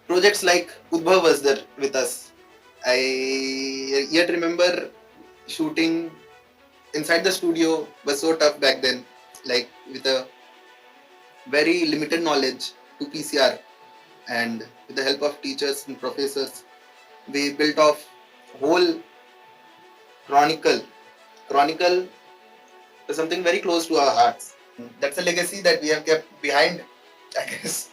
Projects like Udbhav was there with us. I yet remember shooting inside the studio was so tough back then, like with a very limited knowledge to PCR, and with the help of teachers and professors, we built off whole Chronicle. Chronicle is something very close to our hearts. That's a legacy that we have kept behind, I guess.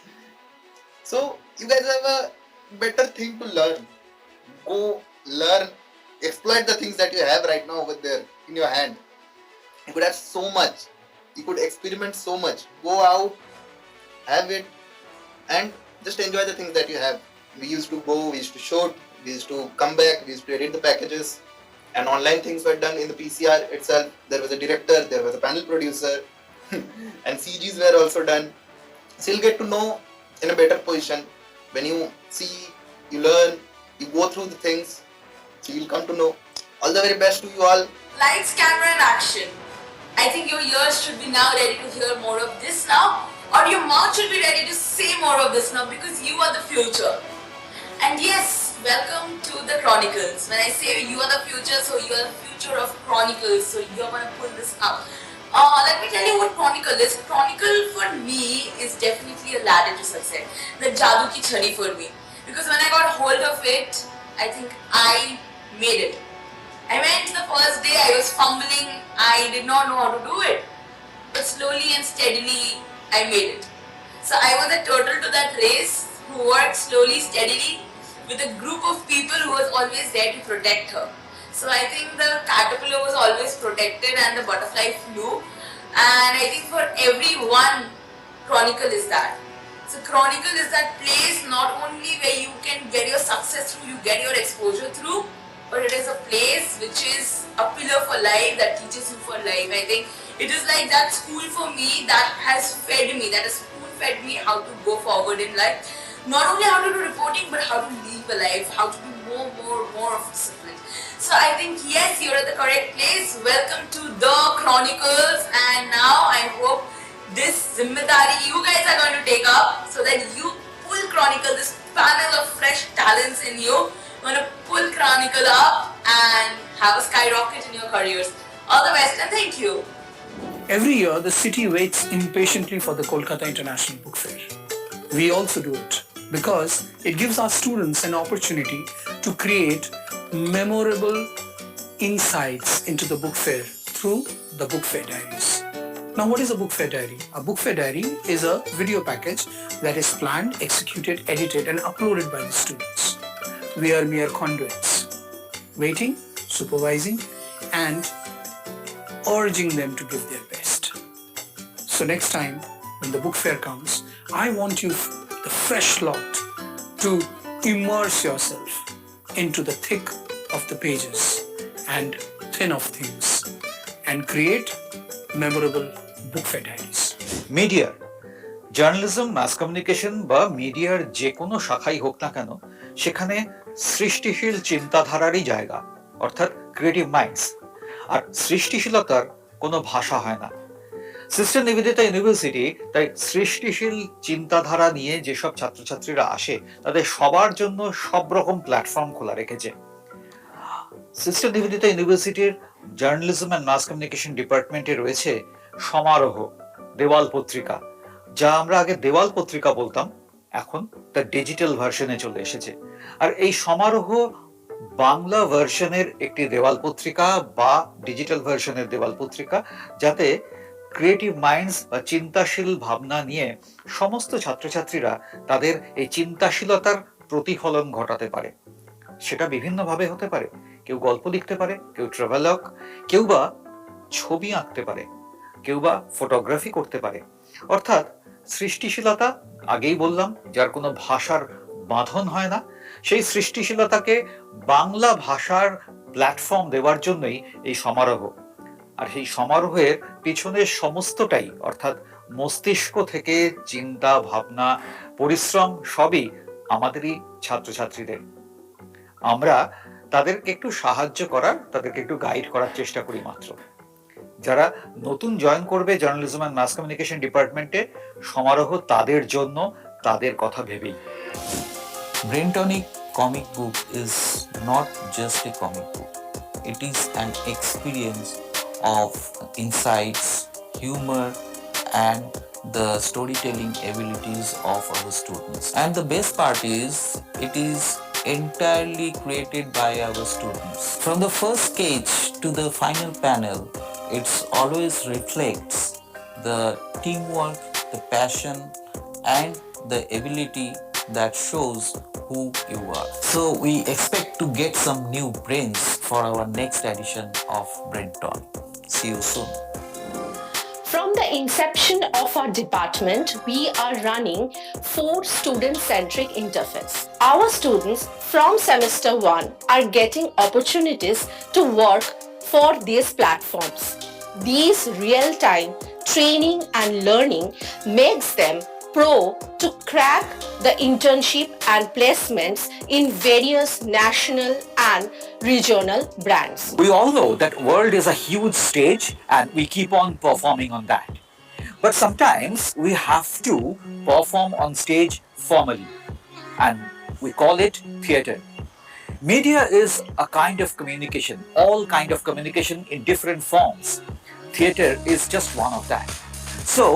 So you guys have a better thing to learn. Go learn, exploit the things that you have right now over there in your hand. You could have so much. You could experiment so much. Go out, have it, and just enjoy the things that you have. We used to go, we used to shoot, we used to come back, we used to edit the packages, and online things were done in the PCR itself. There was a director, there was a panel producer, and CGs were also done. So you'll get to know in a better position when you see, you learn, you go through the things, so you'll come to know. All the very best to you all. Lights, camera and action. I think your ears should be now ready to hear more of this now, or your mouth should be ready to say more of this now, because you are the future. And yes, welcome to the Chronicles. When I say you are the future, so you are the future of Chronicles, so you're going to pull this up. Let me tell you what Chronicle is. Chronicle for me is definitely a ladder to success. The Jadoo ki chhadi for me. Because when I got hold of it, I think I made it. I went the first day, I was fumbling, I did not know how to do it. But slowly and steadily, I made it. So I was a turtle to that race who worked slowly, steadily with a group of people who was always there to protect her. So I think the caterpillar was always protected and the butterfly flew. And I think for everyone, Chronicle is that. So Chronicle is that place not only where you can get your success through, you get your exposure through, but it is a place which is a pillar for life that teaches you for life. I think it is like that school for me that has fed me, that has spoon fed me how to go forward in life. Not only how to do reporting, but how to live a life, how to be more of discipline. So I think yes, you're at the correct place. Welcome to the Chronicles, and now I hope this zimmedari you guys are going to take up so that you pull Chronicle, this panel of fresh talents in you. You're going to pull Chronicle up and have a skyrocket in your careers. All the best and thank you. Every year, the city waits impatiently for the Kolkata International Book Fair. We also do it because it gives our students an opportunity to create memorable insights into the book fair through the book fair diaries. Now, what is a book fair diary? A book fair diary is a video package that is planned, executed, edited, and uploaded by the students. We are mere conduits, waiting, supervising, and urging them to give their best. So next time when the book fair comes, I want you, the fresh lot, to immerse yourself into the thick of the pages and thin of things and create memorable book fair diaries. মিডিয়ার journalism, মাস communication বা মিডিয়ার যে কোনো শাখাই হোক না কেন, সেখানে সৃষ্টিশীল চিন্তাধারারই জায়গা, অর্থাৎ ক্রিয়েটিভ মাইন্ডস। আর সৃষ্টিশীলতার কোনো ভাষা হয় না। সিস্টার নিবেদিতা ইউনিভার্সিটি তাই সৃষ্টিশীল চিন্তাধারা নিয়ে যেসব ছাত্রছাত্রীরা আসে তাদের সবার জন্য সব রকম প্ল্যাটফর্ম খোলা রেখেছে। সিস্টার নিবেদিতা ইউনিভার্সিটির জার্নালিজম অ্যান্ড মাস কমিউনিকেশন ডিপার্টমেন্টে রয়েছে সমারোহ, দেওয়াল পত্রিকা, যা আমরা আগে দেওয়াল পত্রিকা বলতাম, এখন তার ডিজিটাল ভার্সনে চলে এসেছে। আর এই সমারোহ বাংলা ভার্সনের একটি দেওয়াল পত্রিকা বা ডিজিটাল ভার্সনের দেওয়াল পত্রিকা, যাতে ক্রিয়েটিভ মাইন্ডস বা চিন্তাশীল ভাবনা নিয়ে সমস্ত ছাত্রছাত্রীরা তাদের এই চিন্তাশীলতার প্রতিফলন ঘটাতে পারে। সেটা বিভিন্নভাবে হতে পারে। কেউ গল্প লিখতে পারে, কেউ ট্রাভেলগ, কেউ বা ছবি আঁকতে পারে, কেউ বা ফটোগ্রাফি করতে পারে। অর্থাৎ সৃষ্টিশীলতা, আগেই বললাম, যার কোনো ভাষার বাঁধন হয় না, সেই সৃষ্টিশীলতাকে বাংলা ভাষার প্ল্যাটফর্ম দেওয়ার জন্যই এই সমারোহ। আর এই সমারোহের পিছনের সমস্তটাই, অর্থাৎ মস্তিষ্ক থেকে চিন্তা, ভাবনা, পরিশ্রম সবই আমাদেরই ছাত্রছাত্রীদের। আমরা তাদেরকে একটু সাহায্য করার, তাদেরকে একটু গাইড করার চেষ্টা করি মাত্র। যারা নতুন জয়েন করবে জার্নালিজম অ্যান্ড মাস কমিউনিকেশন ডিপার্টমেন্টে, সমারোহ তাদের জন্য, তাদের কথা ভেবেই। Braintonic comic book is not just a comic book. It is an experience of insights, humor, and the storytelling abilities of our students. And the best part is, it is entirely created by our students. From the first sketch to the final panel, it always reflects the teamwork, the passion, and the ability that shows who you are. So we expect to get some new brains for our next edition of Brainton. See you soon. From the inception of our department, we are running 4 student-centric interface. Our students from semester 1 are getting opportunities to work for these platforms. These real-time training and learning makes them pro to crack the internship and placements in various national and regional brands. We all know that world is a huge stage and we keep on performing on that. But sometimes we have to perform on stage formally, and we call it theater. Media is a kind of communication, all kind of communication in different forms. Theater is just one of that. So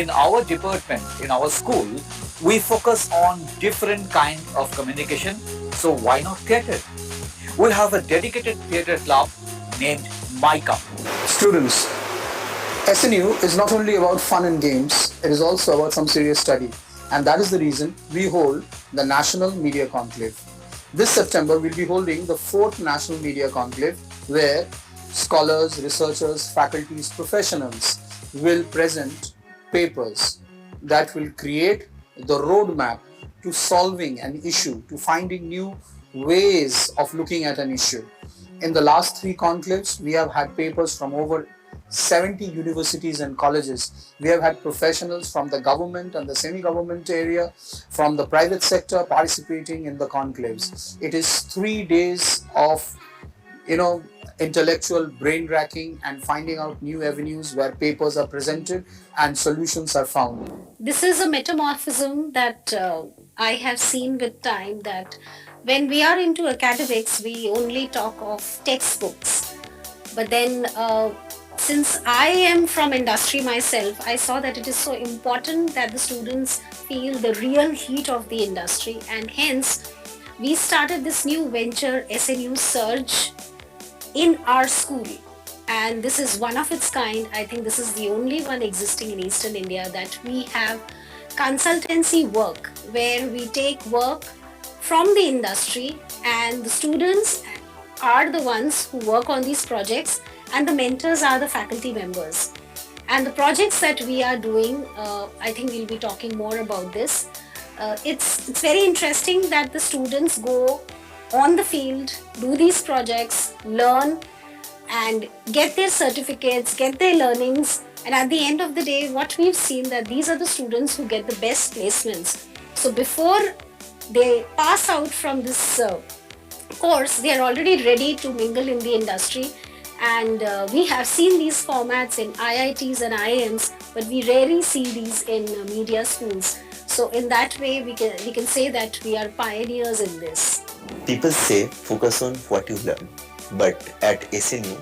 in our department, in our school, we focus on different kind of communication. So why not theater? We have a dedicated theater club named MICA. Students, SNU is not only about fun and games, it is also about some serious study. And that is the reason we hold the National Media Conclave. This September, we'll be holding the 4th National Media Conclave, where scholars, researchers, faculties, professionals will present papers that will create the roadmap to solving an issue, to finding new ways of looking at an issue. in the last 3 conclaves, we have had papers from over 70 universities and colleges. We have had professionals from the government and the semi-government area, from the private sector participating in the conclaves. It is 3 days of, intellectual brain racking and finding out new avenues where papers are presented and solutions are found. This is a metamorphism that I have seen with time, that when we are into academics, we only talk of textbooks. But then, since I am from industry myself, I saw that it is so important that the students feel the real heat of the industry, and hence we started this new venture, SNU Surge, in our school. And this is one of its kind. I think this is the only one existing in Eastern India, that we have consultancy work where we take work from the industry, and the students are the ones who work on these projects, and the mentors are the faculty members. And the projects that we are doing, I think we'll be talking more about this. It's very interesting that the students go on the field, do these projects, learn, and get their certificates, get their learnings. And at the end of the day, what we've seen, that these are the students who get the best placements. So before they pass out from this course, they are already ready to mingle in the industry. And we have seen these formats in IITs and IIMs, but we rarely see these in media schools. So in that way, we can say that we are pioneers in this. People say focus on what you learn, but at SNU,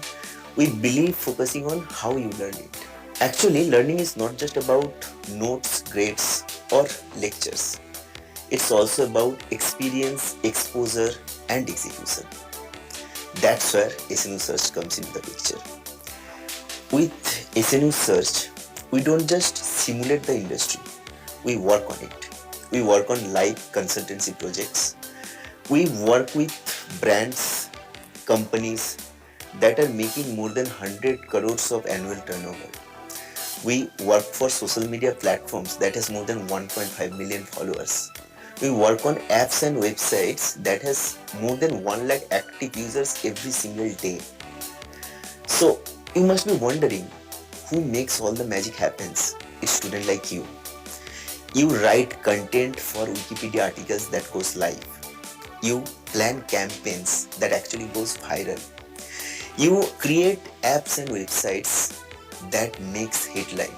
we believe focusing on how you learn it. Actually, learning is not just about notes, grades, or lectures. It's also about experience, exposure, and execution. That's where SNU Search comes into the picture. With SNU Search, we don't just simulate the industry, we work on it. We work on live consultancy projects. We work with brands, companies that are making more than 100 crores of annual turnover. We work for social media platforms that has more than 1.5 million followers. We work on apps and websites that has more than 1 lakh active users every single day. So you must be wondering, who makes all the magic happens? A student like you. You write content for Wikipedia articles that goes live. You plan campaigns that actually goes viral. You create apps and websites that makes headline.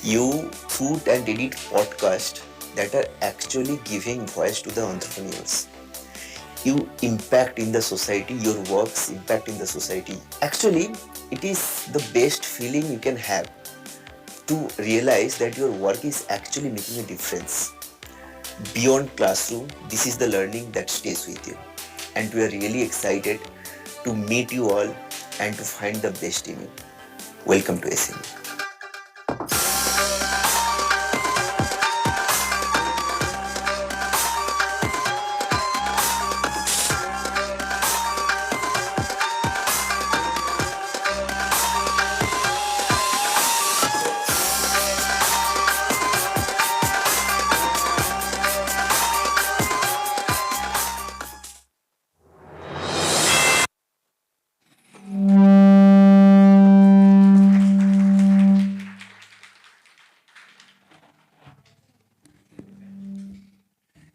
You shoot and edit podcasts that are actually giving voice to the entrepreneurs. You impact in the society, your works impact in the society. Actually, it is the best feeling you can have to realize that your work is actually making a difference. Beyond classroom, this is the learning that stays with you. And we are really excited to meet you all and to find the best in you. Welcome to SNU.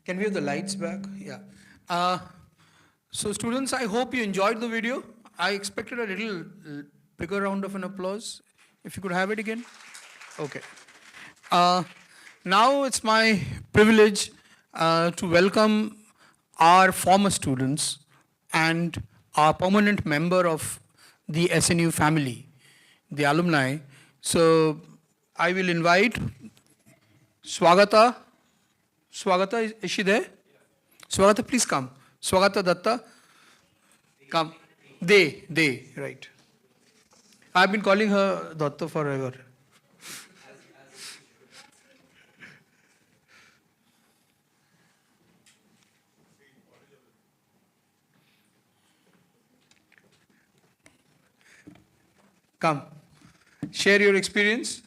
Can we have the lights back? Yeah. So students, I hope you enjoyed the video. I expected a little bigger round of an applause. If you could have it again. Okay. Now it's my privilege to welcome our former students and our permanent member of the SNU family, the alumni. So I will invite Swagata. Swagata, is she there? Swagata, please come. Swagata Datta, come. They, right. I've been calling her Datta forever. Come. Share your experience.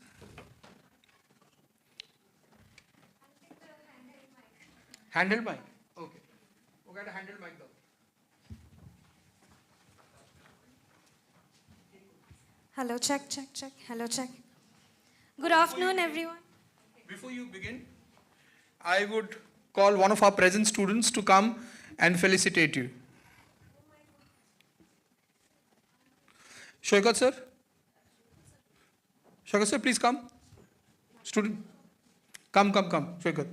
Handle mic. Okay. Okay, handle mic though. Hello, check, check, check. Hello, check. Good afternoon, everyone. Before you begin, I would call one of our present students to come and felicitate you. Shoikat sir? Shoikat sir, please come. Student, come, Shoikat.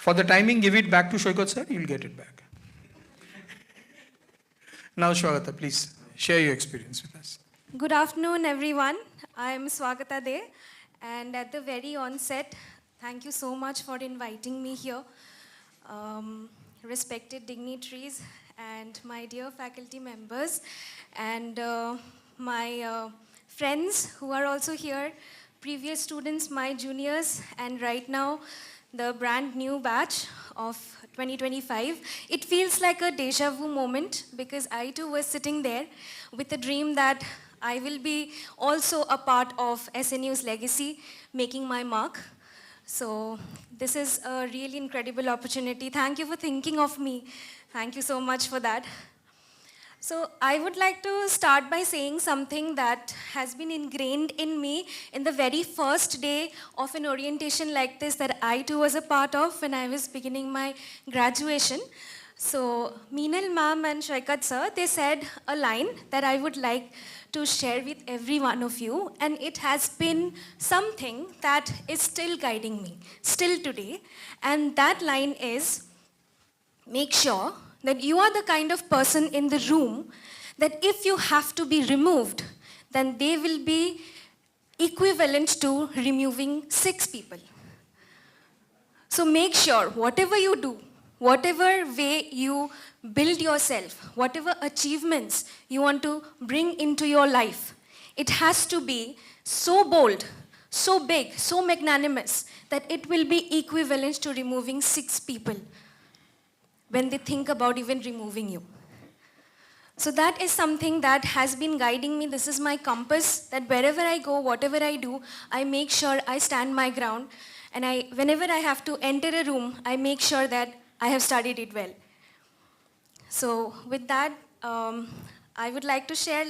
For the timing, give it back to Shoikat sir, you'll get it back. Now Swagata, please share your experience with us. Good afternoon, everyone. I am Swagata De, and at the very onset, thank you so much for inviting me here. Respected dignitaries and my dear faculty members and my friends who are also here, previous students, my juniors, and right now the brand new batch of 2025. It feels like a deja vu moment because I too was sitting there with a dream that I will be also a part of SNU's legacy, making my mark. So this is a really incredible opportunity. Thank you for thinking of me. Thank you so much for that. So I would like to start by saying something that has been ingrained in me in the very first day of an orientation like this that I too was a part of when I was beginning my graduation. So Meenal ma'am and Shaikat sir, they said a line that I would like to share with every one of you, and it has been something that is still guiding me, still today. And that line is, make sure that you are the kind of person in the room that if you have to be removed, then they will be equivalent to removing 6 people. So make sure whatever you do, whatever way you build yourself, whatever achievements you want to bring into your life, it has to be so bold, so big, so magnanimous that it will be equivalent to removing 6 people when they think about even removing you. So that is something that has been guiding me. This is my compass, that wherever I go, whatever I do, I make sure I stand my ground. And whenever I have to enter a room, I make sure that I have studied it well. So with that, I would like to share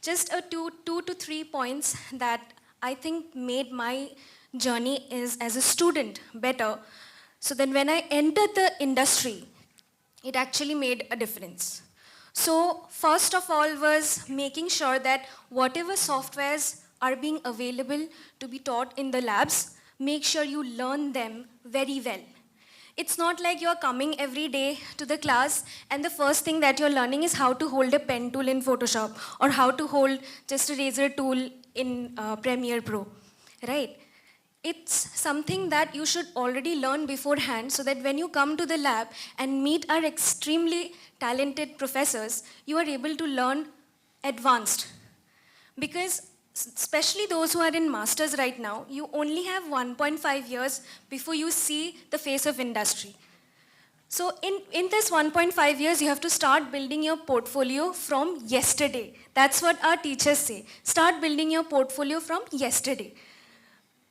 just a two to three points that I think made my journey as a student better. So then when I entered the industry, it actually made a difference. So first of all was making sure that whatever softwares are being available to be taught in the labs, make sure you learn them very well. It's not like you're coming every day to the class and the first thing that you're learning is how to hold a pen tool in Photoshop or how to hold just a razor tool in Premiere Pro, right? It's something that you should already learn beforehand so that when you come to the lab and meet our extremely talented professors, you are able to learn advanced. Because especially those who are in masters right now, you only have 1.5 years before you see the face of industry. So in this 1.5 years, you have to start building your portfolio from yesterday. That's what our teachers say. Start building your portfolio from yesterday.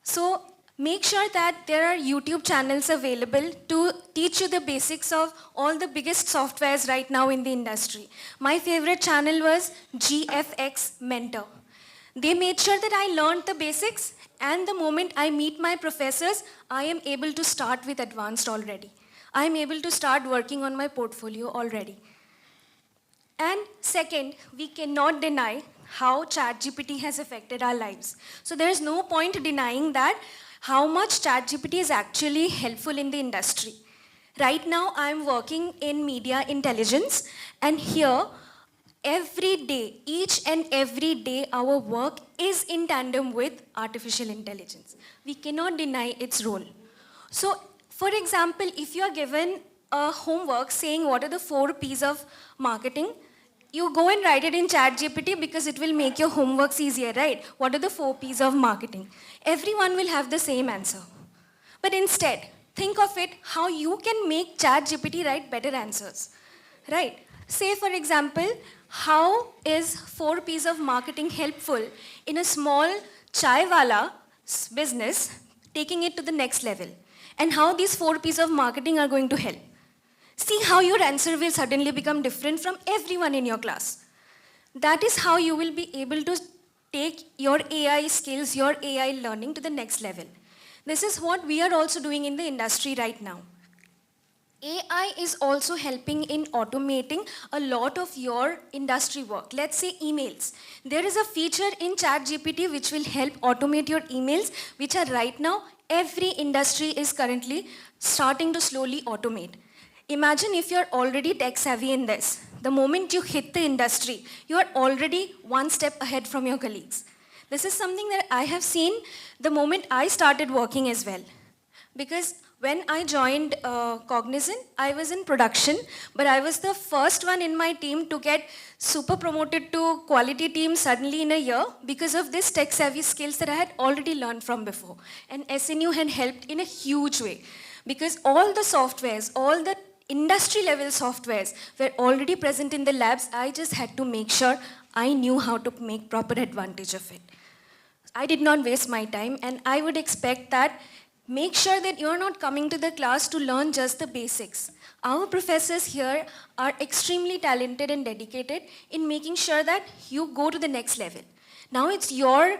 So make sure that there are YouTube channels available to teach you the basics of all the biggest softwares right now in the industry. My favorite channel was GFX Mentor. They made sure that I learned the basics, and the moment I meet my professors, I am able to start with advanced already. I am able to start working on my portfolio already. And second, we cannot deny how ChatGPT has affected our lives. So there is no point denying that how much ChatGPT is actually helpful in the industry. Right now, I am working in media intelligence, and here, every day, each and every day, our work is in tandem with artificial intelligence. We cannot deny its role. So, for example, if you are given a homework saying what are the 4 P's of marketing, you go and write it in ChatGPT because it will make your homeworks easier, right? What are the 4 P's of marketing? Everyone will have the same answer. But instead, think of it how you can make ChatGPT write better answers, right? Say, for example, how is 4 P's of marketing helpful in a small chai wala business, taking it to the next level? and how these 4 P's of marketing are going to help. See how your answer will suddenly become different from everyone in your class. That is how you will be able to take your AI skills, your AI learning to the next level. This is what we are also doing in the industry right now. AI is also helping in automating a lot of your industry work. Let's say emails. There is a feature in ChatGPT which will help automate your emails, which are right now every industry is currently starting to slowly automate. Imagine if you're already tech savvy in this. The moment you hit the industry, you are already one step ahead from your colleagues. This is something that I have seen the moment I started working as well. Because when I joined Cognizant, I was in production, but I was the first one in my team to get super promoted to quality team suddenly in a year because of this tech savvy skills that I had already learned from before. And SNU had helped in a huge way because all the softwares, all the industry level softwares were already present in the labs. I just had to make sure I knew how to make proper advantage of it. I did not waste my time, and I would expect that make sure that you're not coming to the class to learn just the basics. Our professors here are extremely talented and dedicated in making sure that you go to the next level. Now it's your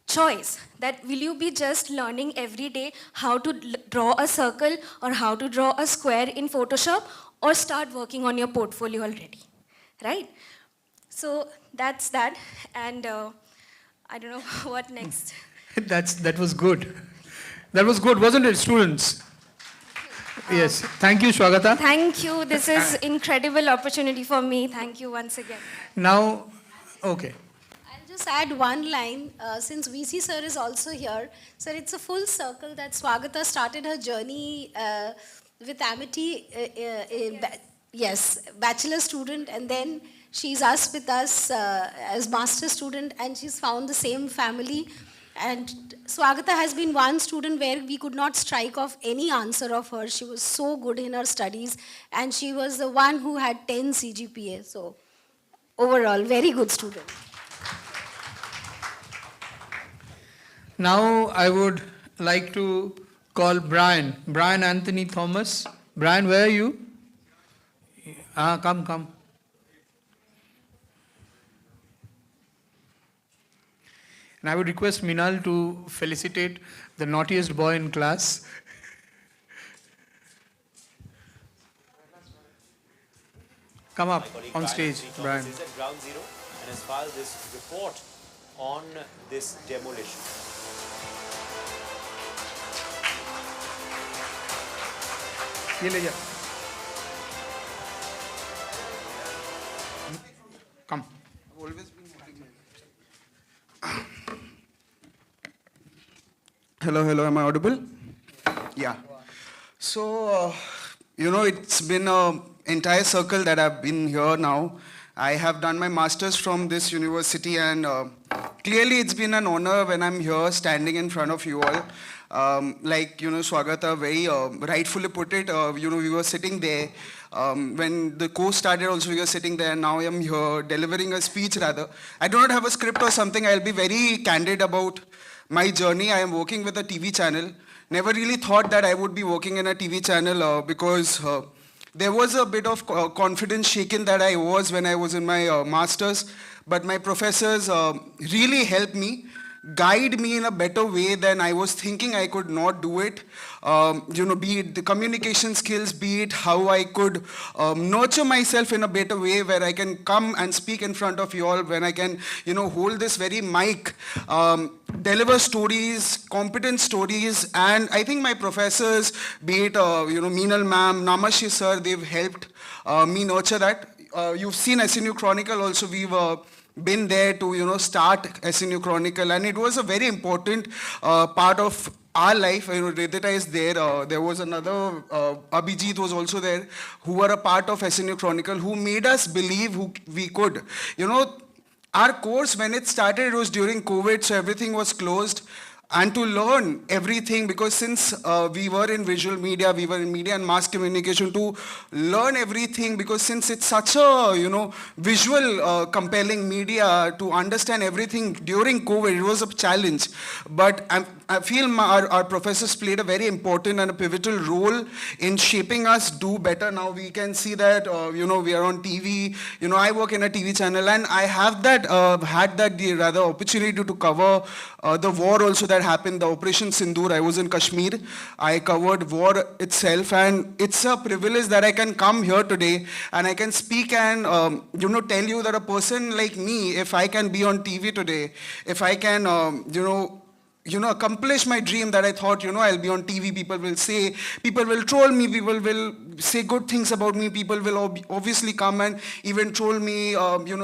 choice that will you be just learning every day how to draw a circle or how to draw a square in Photoshop, or start working on your portfolio already, right? So that's that, and I don't know what next. That was good. That was good, wasn't it, students? Yes. Thank you, Swagata. Thank you. This is incredible opportunity for me. Thank you once again. Now, okay. I'll just add one line. Since VC sir is also here, sir, it's a full circle that Swagata started her journey with Amity, bachelor student, and then she's us with us as master student, and she's found the same family. And Swagata has been one student where we could not strike off any answer of her. She was so good in her studies, and she was the one who had 10 CGPA. So overall, very good student. Now I would like to call Brian Anthony Thomas. Brian, where are you? Come. And I would request Minal to felicitate the naughtiest boy in class. Come up on stage, Brian. Is at ground zero and has filed this report on this demolition. ये ले जा. Come. Hello, am I audible? Yeah. So, it's been an entire circle that I've been here now. I have done my master's from this university, and clearly it's been an honor when I'm here standing in front of you all. Swagata very rightfully put it, we were sitting there. When the course started also, we were sitting there, and now I'm here delivering a speech rather. I do not have a script or something. I'll be very candid about my journey. I am working with a TV channel. Never really thought that I would be working in a TV channel because there was a bit of confidence shaken that I was when I was in my master's. But my professors really helped me, guide me in a better way than I was thinking I could not do it. Be it the communication skills, be it how I could nurture myself in a better way where I can come and speak in front of you all, when I can, hold this very mic, deliver stories, competent stories. And I think my professors, be it, Meenal ma'am, Namashi sir, they've helped me nurture that. You've seen SNU Chronicle also. We've been there to, start SNU Chronicle, and it was a very important part of our life. Redita is there. There was another, Abhijit was also there, who were a part of SNU Chronicle, who made us believe we could. Our course, when it started, it was during COVID, so everything was closed. and to learn everything, because since we were in visual media, we were in media and mass communication, to learn everything, because since it's such a, visual compelling media, to understand everything during COVID, it was a challenge. But I feel our professors played a very important and a pivotal role in shaping us do better. Now we can see that, we are on TV. I work in a TV channel, and I have that, had that rather opportunity to cover the war also that happened, the Operation Sindoor. I was in Kashmir. I covered war itself, and it's a privilege that I can come here today and I can speak and, tell you that a person like me, if I can be on TV today, if I can, accomplish my dream that I thought, I'll be on TV, people will troll me, people will say good things about me, people will obviously come and even troll me,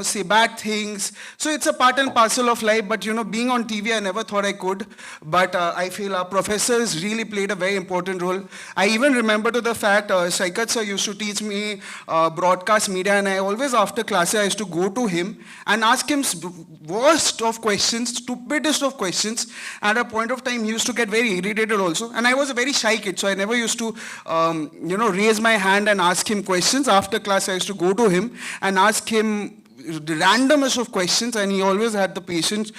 say bad things. So it's a part and parcel of life, but, being on TV, I never thought I could. But I feel our professors really played a very important role. I even remember to the fact, Saikat sir used to teach me broadcast media, and I always, after class, I used to go to him and ask him worst of questions, stupidest of questions. At a point of time, he used to get very irritated also. And I was a very shy kid, so I never used to, raise my hand and ask him questions. After class, I used to go to him and ask him the randomest of questions, and he always had the patience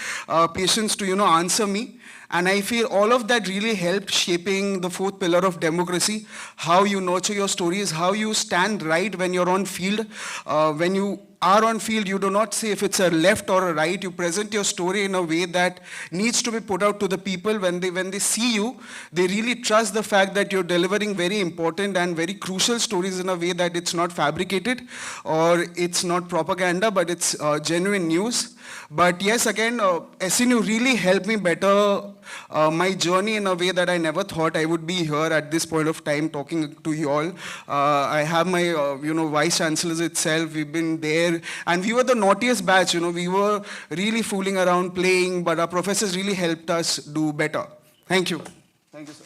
to, answer me. And I feel all of that really helped shaping the fourth pillar of democracy, how you nurture your stories, how you stand right when you're on field. When you are on field, you do not say if it's a left or a right. You present your story in a way that needs to be put out to the people. When they see you, they really trust the fact that you're delivering very important and very crucial stories in a way that it's not fabricated or it's not propaganda, but it's genuine news. But yes, again, SNU really helped me better my journey in a way that I never thought I would be here at this point of time talking to you all. I have my, vice chancellors itself. We've been there, and we were the naughtiest batch. We were really fooling around, playing, but our professors really helped us do better. Thank you. Thank you, sir.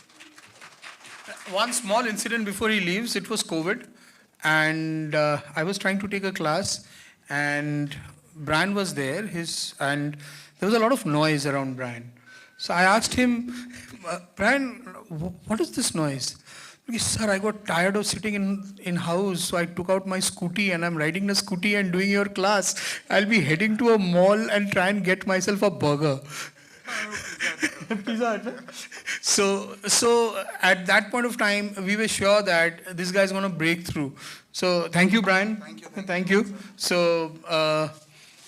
One small incident before he leaves. It was COVID, and I was trying to take a class, and Brian was there, and there was a lot of noise around Brian. So I asked him, Brian, what is this noise? Because, sir, I got tired of sitting in house, so I took out my scooty and I'm riding the scooty and doing your class. I'll be heading to a mall and try and get myself a burger. Pizza Hut. So at that point of time, we were sure that this guy's going to break through. So thank you, Brian. Thank you. So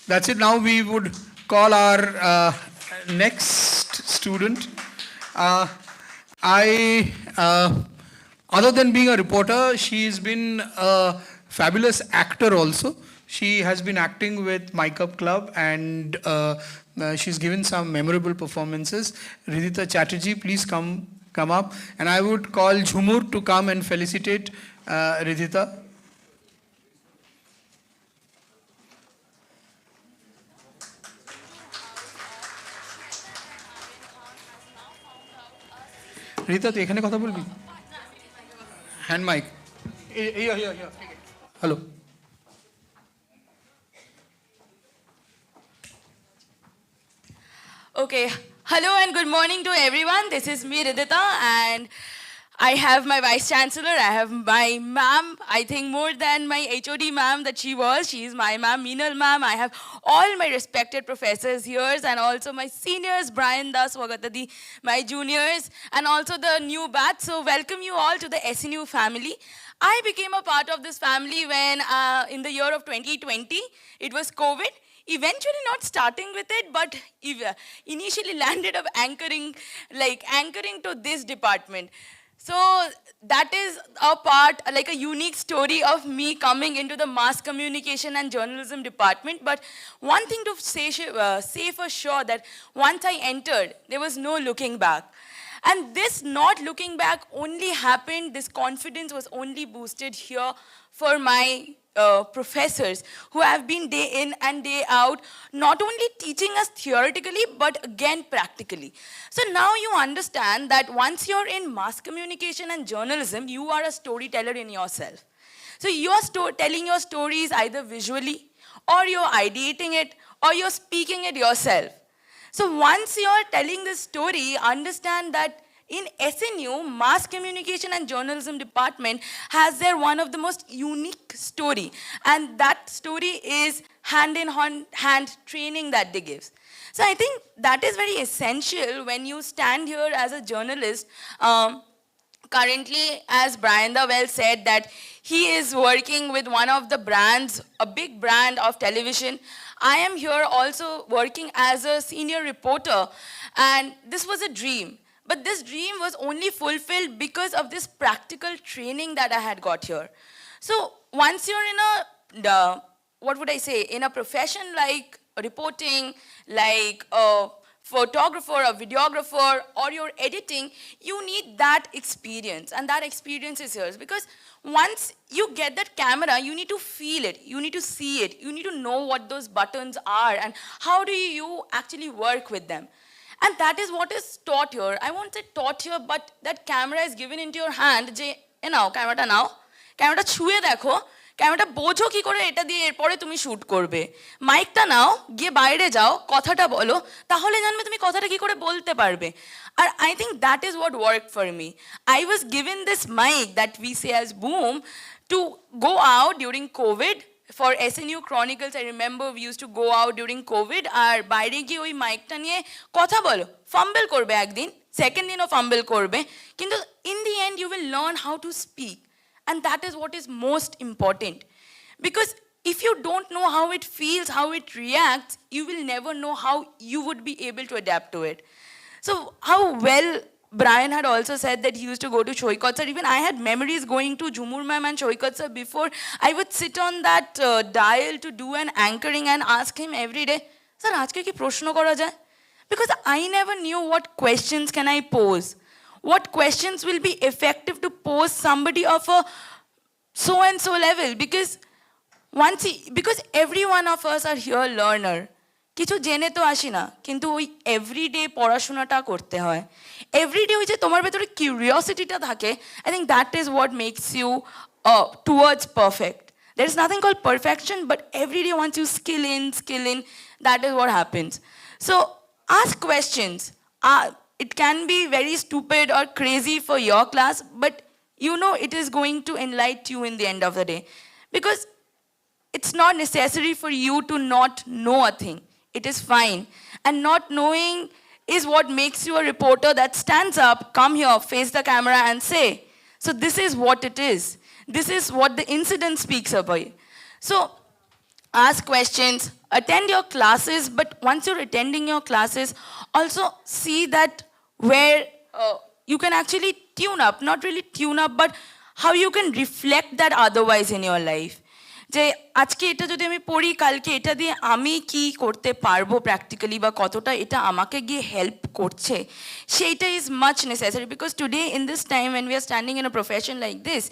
that's it. Now we would call our next student. Other than being a reporter, she's been a fabulous actor also. She has been acting with My Cup Club, and she's given some memorable performances. Ridhita Chatterjee, please come up. And I would call Jhumur to come and felicitate Ridhita. Rita তুই এখানে কথা বলবি hand mike hello Okay, hello and good morning to everyone. This is me, Ridhita, and I have my Vice Chancellor, I have my ma'am, I think more than my HOD ma'am that she was. She is my ma'am, Meenal ma'am. I have all my respected professors here, and also my seniors, Brian Das, Wagatadi, my juniors, and also the new batch. So welcome you all to the SNU family. I became a part of this family when in the year of 2020, it was COVID. Eventually not starting with it, but initially landed up anchoring to this department. So that is a part, like a unique story of me coming into the mass communication and journalism department. But one thing to say for sure, that once I entered, there was no looking back. And this not looking back only happened, this confidence was only boosted here for my professors who have been day in and day out, not only teaching us theoretically, but again practically. So now you understand that once you're in mass communication and journalism, you are a storyteller in yourself. So you're telling your stories either visually, or you're ideating it, or you're speaking it yourself. So once you're telling this story, understand that in SNU, Mass Communication and Journalism Department has their one of the most unique story. And that story is hand in hand training that they give. So I think that is very essential when you stand here as a journalist. Currently, as Brian well said, that he is working with one of the brands, a big brand of television. I am here also working as a senior reporter, and this was a dream. But this dream was only fulfilled because of this practical training that I had got here. So once you're in a, what would I say, in a profession like reporting, like a photographer, a videographer, or you're editing, you need that experience. And that experience is yours. Because once you get that camera, you need to feel it, you need to see it, you need to know what those buttons are and how do you actually work with them. And that is what is taught here. I won't say taught here, but that camera is given into your hand. Je, now, camera now. Camera ছুঁয়ে দেখো, ক্যামেরাটা বোঝো কি করে এটা দিয়ে এরপরে তুমি শুট করবে। মাইকটা নাও, গিয়ে বাইরে যাও, কথাটা বলো, তাহলে জানবে তুমি কথাটা কি করে বলতে পারবে। আর I think that is what worked for me. I was given this mic that we say as boom to go out during COVID. For SNU Chronicles, I remember we used to go out during COVID আর বাইরে গিয়ে ওই মাইকটা নিয়ে কথা বলো, fumble করবে একদিন, second দিনও ফাম্বল করবে, কিন্তু in the end you will learn how to speak. And that is what is most important. Because if you don't know how it feels, how it reacts, you will never know how you would be able to adapt to it. So how well Brian had also said that he used to go to Shoikot sir. Even I had memories going to Jumur ma'am and Shoikot sir before. I would sit on that dial to do an anchoring and ask him every day, sir, aajke ki proshno kora jay? Because I never knew what questions can I pose. What questions will be effective to pose somebody of a so and so level. Because every one of us are here learner. কিছু জেনে তো আসি না, কিন্তু ওই everyday পড়াশোনাটা করতে হয়। এভরিডে ওই যে তোমার ভেতরে কিউরিওসিটিটা থাকে, I think that is what makes you towards perfect. There is nothing called perfection, but every day once you skill in, that is what happens. So ask questions. It can be very stupid or crazy for your class, but you know it is going to enlighten you in the end of the day. Because it's not necessary for you to not know a thing. It is fine. And not knowing is what makes you a reporter that stands up, come here, face the camera and say, so this is what it is. This is what the incident speaks about. So ask questions, attend your classes, but once you're attending your classes, also see that where you can actually tune up, not really tune up, but how you can reflect that otherwise in your life. যে আজকে এটা যদি আমি পড়ি, কালকে এটা দিয়ে আমি কি করতে পারবো প্র্যাকটিক্যালি, বা কতটা এটা আমাকে গিয়ে হেল্প করছে, সেইটা is much necessary. Because today in this time when we are standing in a profession like this,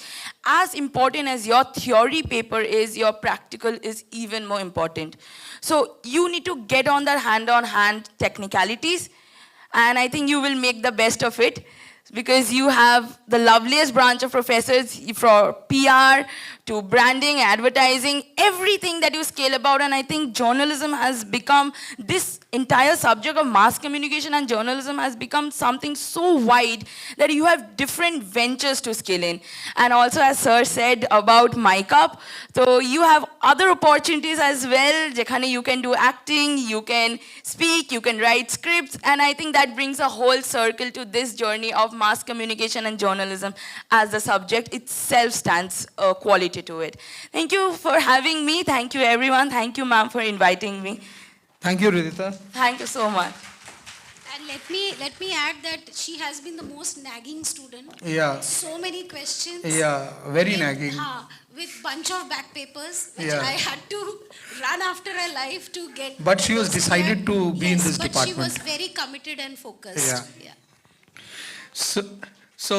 as important as your theory paper is, your practical is even more important. So you need to get on that hand-on-hand technicalities, and I think you will make the best of it. Because you have the loveliest branch of professors for PR to branding, advertising, everything that you scale about. And I think journalism has become, this entire subject of mass communication and journalism has become something so wide that you have different ventures to scale in. And also, as sir said about mic up, so you have other opportunities as well. Jekhane you can do acting, you can speak, you can write scripts. And I think that brings a whole circle to this journey of mass communication and journalism, as the subject itself stands quality to it. Thank you for having me. Thank you everyone. Thank you ma'am for inviting me. Thank you, Ridhita. Thank you so much. And let me add that she has been the most nagging student. Yeah. So many questions. Yeah, very nagging. With bunch of back papers, which Yeah. I had to run after her life to get. But she was decided to be in this but department. she was very committed and focused. Yeah. So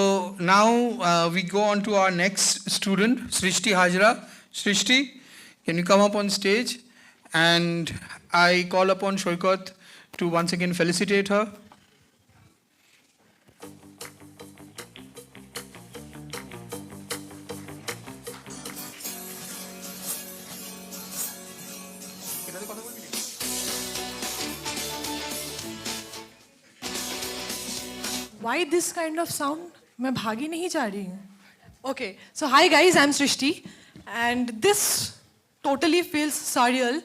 now we go on to our next student, Srishti Hajra. Srishti, can you come up on stage? And I call upon Shoikot to once again felicitate her. Why this kind of sound? मैं भागी नहीं जा रही हूँ. Okay, so hi guys, I'm Srishti, and this totally feels surreal,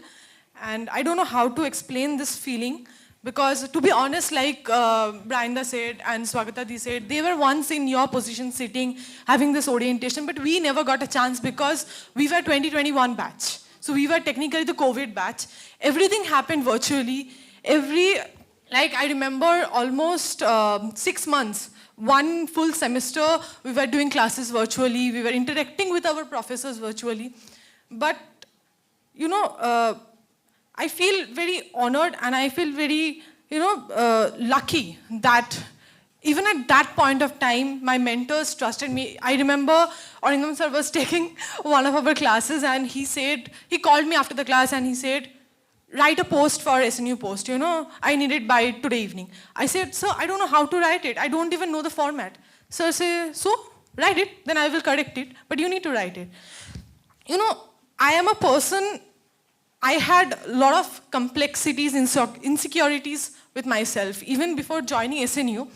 and I don't know how to explain this feeling, because to be honest, like Brinda said and Swagata Di said, they were once in your position sitting, having this orientation, but we never got a chance because we were 2021 batch. So we were technically the COVID batch. Everything happened virtually. Like I remember almost 6 months, one full semester, we were doing classes virtually, we were interacting with our professors virtually. But, you know, I feel very honored and I feel very, lucky that even at that point of time, my mentors trusted me. I remember Arindam sir was taking one of our classes and he called me after the class and he said, write a post for SNU post, I need it by today evening. I said, sir, I don't know how to write it. I don't even know the format. Sir said, so, write it, then I will correct it, but you need to write it. I am a person, I had a lot of complexities, insecurities with myself, even before joining SNU.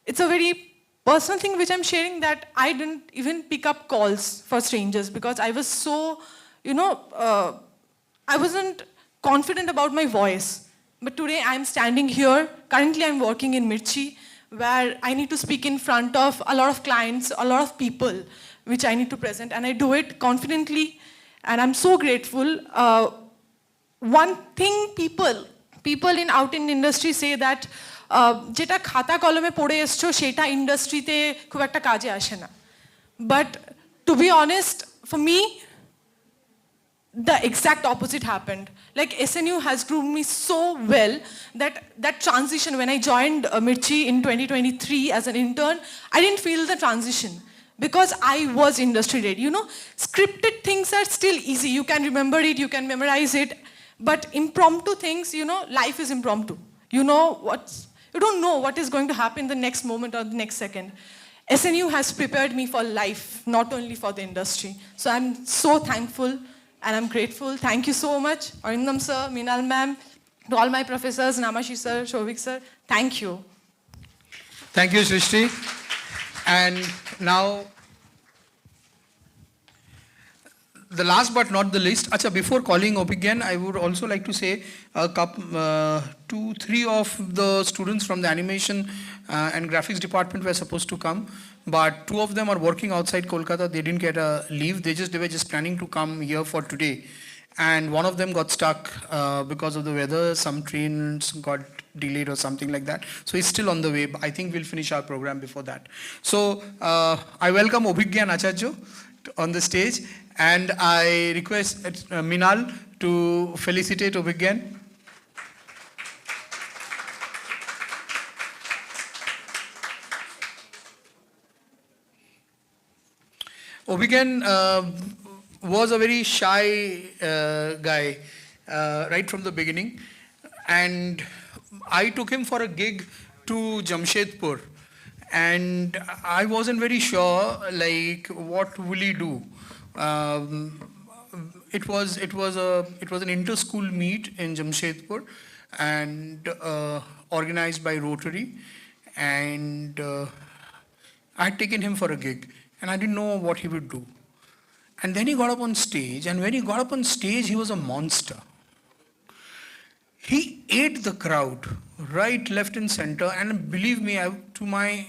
It's a very personal thing which I'm sharing, that I didn't even pick up calls for strangers because I was so, I wasn't confident about my voice. But today I'm standing here. Currently I'm working in Mirchi, where I need to speak in front of a lot of clients, a lot of people, which I need to present. And I do it confidently. And I'm so grateful. One thing people out in industry say that, যেটা খাতা কলমে পড়ে এসছো সেটা ইন্ডাস্ট্রিতে খুব একটা কাজে আসে না. But to be honest, for me, the exact opposite happened. Like SNU has groomed me so well that transition, when I joined Mirchi in 2023 as an intern, I didn't feel the transition because I was industry ready. Scripted things are still easy. You can remember it, you can memorize it. But impromptu things, life is impromptu. You don't know what is going to happen the next moment or the next second. SNU has prepared me for life, not only for the industry. So I'm so thankful and I'm grateful. Thank you so much, Arindam sir, Meenal ma'am, to all my professors, Namashi sir, Shovik sir. Thank you. Thank you, Srishti. And now, the last but not the least, Acha, before calling Obigyan, I would also like to say 2-3 of the students from the animation and graphics department were supposed to come, but 2 of them are working outside Kolkata. They didn't get a leave. They were just planning to come here for today. And one of them got stuck because of the weather. Some trains got delayed or something like that. So he's still on the way. I think we'll finish our program before that. So I welcome Obigyan Acharya on the stage. And I request Meenal to felicitate Obigyan. Obigyan was a very shy guy right from the beginning. And I took him for a gig to Jamshedpur. And I wasn't very sure, like, what will he do? It was an inter-school meet in Jamshedpur and organized by Rotary, and I had taken him for a gig and I didn't know what he would do. And then he got up on stage, and when he got up on stage, he was a monster. He ate the crowd right, left and center, and believe me, to my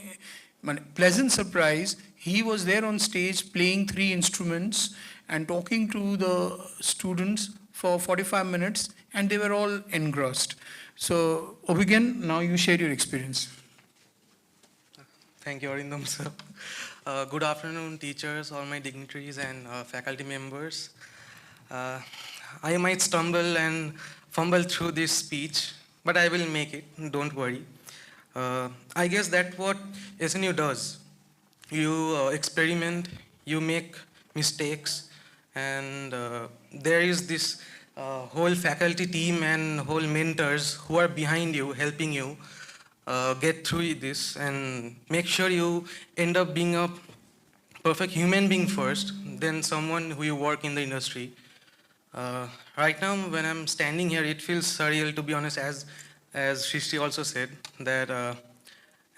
pleasant surprise, he was there on stage playing 3 instruments and talking to the students for 45 minutes, and they were all engrossed. So, Obigyan, now you share your experience. Thank you, Arindam sir. Good afternoon, teachers, all my dignitaries and faculty members. I might stumble and fumble through this speech, but I will make it, don't worry. I guess that's what SNU does. You experiment, you make mistakes, and there is this whole faculty team and whole mentors who are behind you, helping you get through this and make sure you end up being a perfect human being first, then someone who you work in the industry. Right now, when I'm standing here, it feels surreal, to be honest, as Srishti also said, that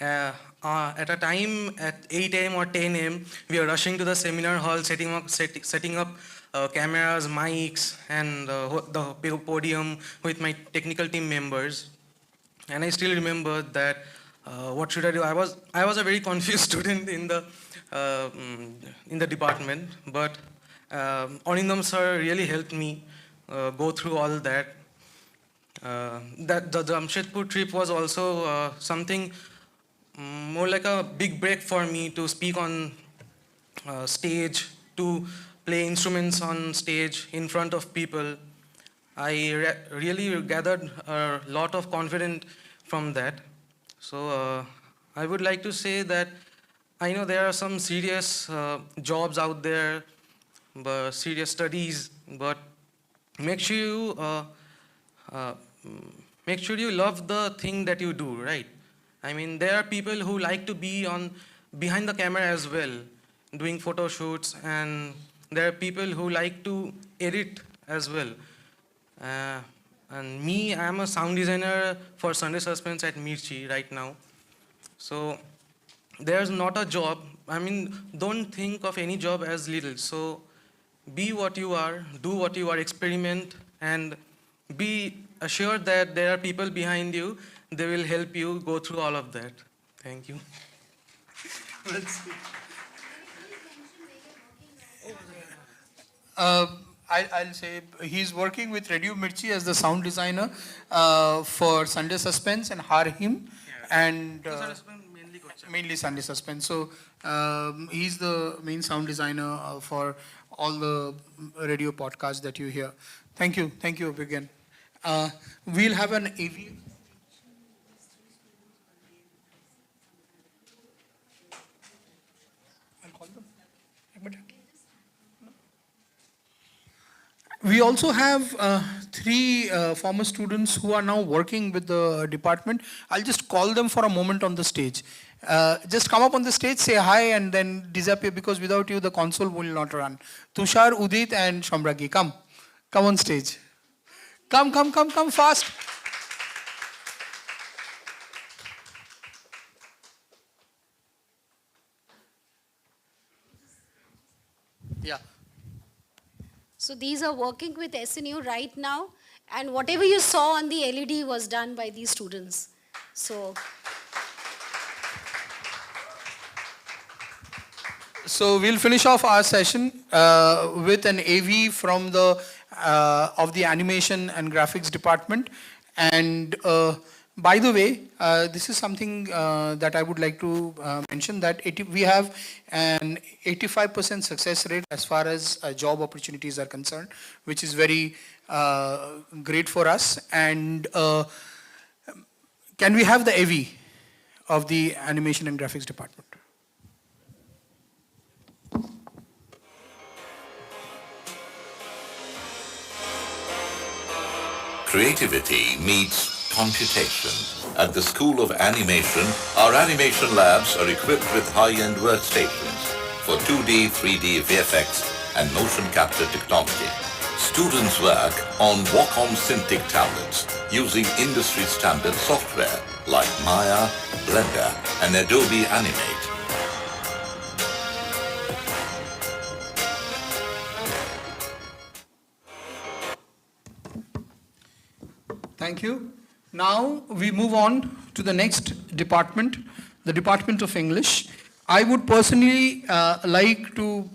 At a time at 8 a.m. or 10 a.m., we are rushing to the seminar hall, setting up cameras, mics, and the podium with my technical team members. And I still remember that what should I do? I was a very confused student in the department, but Anindam sir really helped me go through all that. That the Jamshedpur trip was also something more like a big break for me to speak on stage, to play instruments on stage in front of people. I really gathered a lot of confidence from that. So I would like to say that I know there are some serious jobs out there, serious studies, but make sure you uh, make sure you love the thing that you do, right? I mean, there are people who like to be on behind the camera as well, doing photo shoots, and there are people who like to edit as well. Uh, and me, I'm a sound designer for Sunday Suspense at Mirchi right now. So there's not a job. I mean, don't think of any job as little. So be what you are, do what you are, experiment, and be assured that there are people behind you. They will help you go through all of that. Thank you. Uh, I'll say he's working with Radio Mirchi as the sound designer for Sunday Suspense and Harhim, and mainly Sunday Suspense. So he's the main sound designer for all the radio podcasts that you hear. Thank you again. We'll have an AV. I'll call them. We also have three former students who are now working with the department. I'll just call them for a moment on the stage. Just come up on the stage, say hi, and then disappear, because without you, the console will not run. Tushar, Udit, and Shamragi, come on stage. Come fast. Yeah. So these are working with SNU right now, and whatever you saw on the LED was done by these students. So we'll finish off our session with an AV from the of the animation and graphics department. And by the way, this is something that I would like to mention, that we have an 85% success rate as far as job opportunities are concerned, which is very great for us. And can we have the AV of the animation and graphics department? Creativity meets computation. At the School of Animation, our animation labs are equipped with high-end workstations for 2D, 3D VFX and motion capture technology. Students work on Wacom Cintiq tablets using industry-standard software like Maya, Blender and Adobe Animate. Thank you. Now we move on to the next department, the Department of English. I would personally like to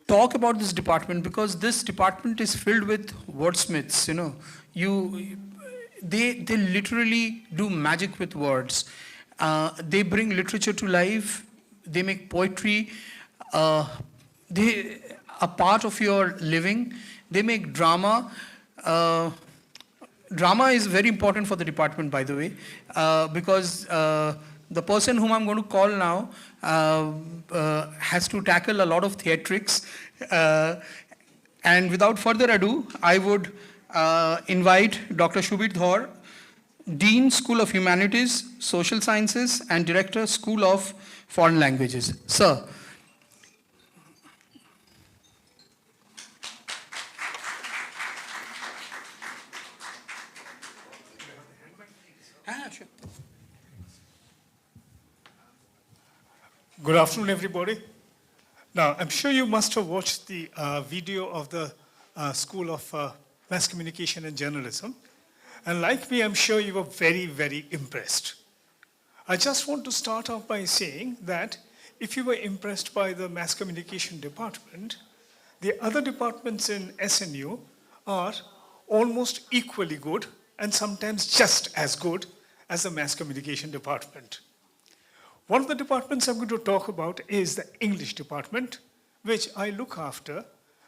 talk about this department, because this department is filled with wordsmiths. They literally do magic with words. They bring literature to life. They make poetry. They a part of your living. They make drama. Drama is very important for the department, by the way, because the person whom I'm going to call now has to tackle a lot of theatrics. And without further ado, I would invite Dr. Shubhit Dhor, Dean, School of Humanities, Social Sciences, and Director, School of Foreign Languages. Sir. Sure. Good afternoon, everybody. Now, I'm sure you must have watched the video of the School of Mass Communication and Journalism. And like me, I'm sure you were very, very impressed. I just want to start off by saying that if you were impressed by the Mass Communication department, the other departments in SNU are almost equally good and sometimes just as good as the Mass Communication department. One of the departments I'm going to talk about is the English department, which I look after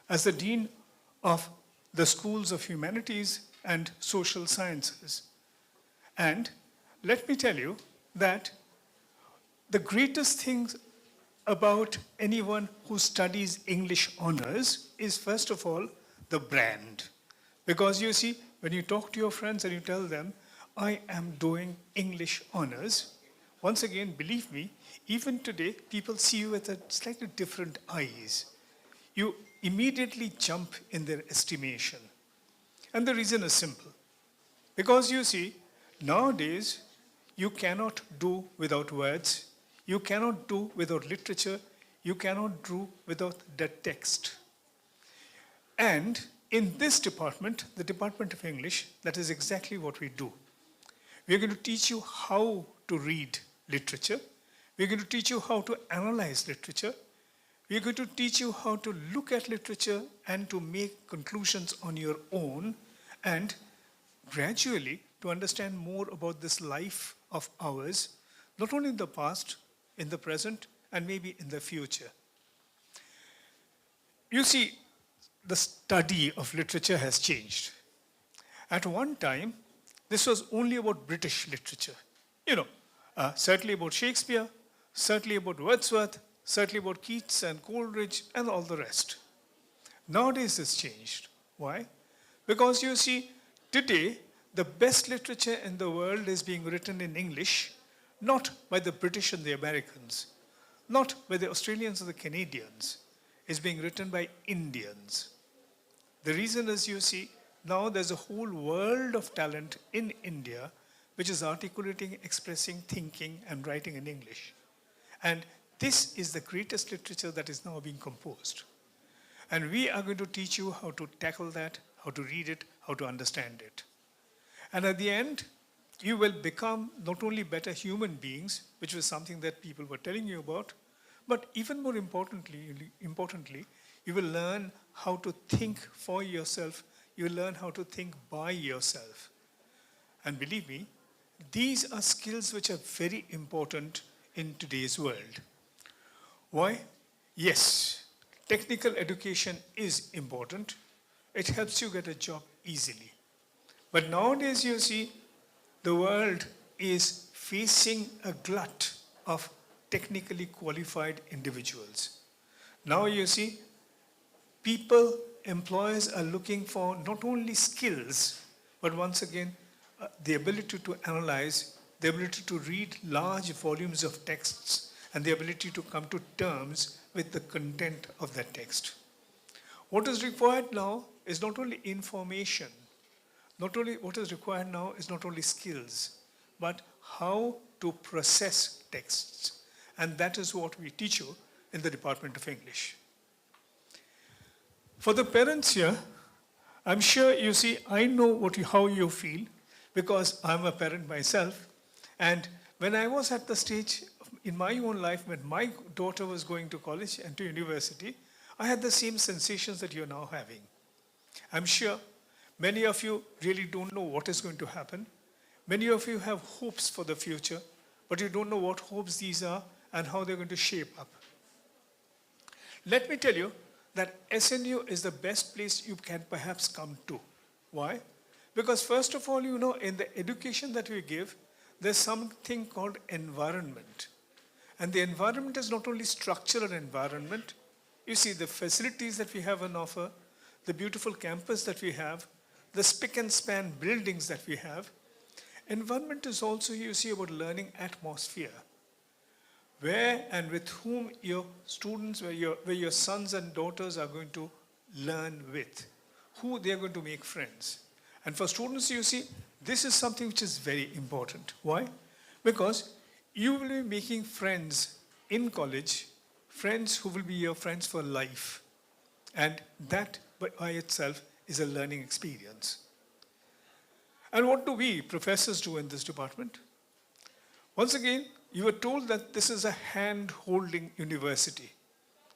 as the Dean of the Schools of Humanities and Social Sciences. And let me tell you that the greatest things about anyone who studies English honors is, first of all, the brand. Because you see, when you talk to your friends and you tell them, I am doing English honors, once again, believe me, even today, people see you with a slightly different eyes. You immediately jump in their estimation. And the reason is simple. Because you see, nowadays, you cannot do without words, you cannot do without literature, you cannot do without the text. And in this department, the Department of English, that is exactly what we do. We are going to teach you how to read literature. We're going to teach you how to analyze literature. We're going to teach you how to look at literature and to make conclusions on your own, and gradually to understand more about this life of ours, not only in the past, in the present, and maybe in the future. You see, the study of literature has changed. At one time, this was only about British literature. You know, certainly about Shakespeare, certainly about Wordsworth, certainly about Keats and Coleridge and all the rest. Nowadays it's changed. Why? Because you see, today the best literature in the world is being written in English, not by the British and the Americans, not by the Australians or the Canadians. It's being written by Indians. The reason is, you see, now there's a whole world of talent in India which is articulating, expressing, thinking, and writing in English. And this is the greatest literature that is now being composed. And we are going to teach you how to tackle that, how to read it, how to understand it. And at the end, you will become not only better human beings, which was something that people were telling you about, but even more importantly, you will learn how to think for yourself. You will learn how to think by yourself. And believe me, these are skills which are very important in today's world. Why? Yes, technical education is important. It helps you get a job easily. But nowadays, you see, the world is facing a glut of technically qualified individuals. Now you see, people, employers are looking for not only skills, but once again, the ability to analyze, the ability to read large volumes of texts, and the ability to come to terms with the content of that text. What is required now is not only information, what is required now is not only skills, but how to process texts. And that is what we teach you in the Department of English. For the parents here, I'm sure you see, I know how you feel, because I'm a parent myself. And when I was at the stage in my own life when my daughter was going to college and to university, I had the same sensations that you're now having. I'm sure many of you really don't know what is going to happen. Many of you have hopes for the future, but you don't know what hopes these are and how they're going to shape up. Let me tell you that SNU is the best place you can perhaps come to. Why? Because first of all, you know, in the education that we give, there's something called environment. And the environment is not only structural environment. You see the facilities that we have on offer, the beautiful campus that we have, the spick and span buildings that we have. Environment is also, you see, about learning atmosphere. Where and with whom your students, where your sons and daughters are going to learn with, who they are going to make friends. And for students, you see, this is something which is very important. Why? Because you will be making friends in college friends who will be your friends for life. And that by itself is a learning experience. And what do we professors do in this department? Once again, you were told that this is a hand-holding university.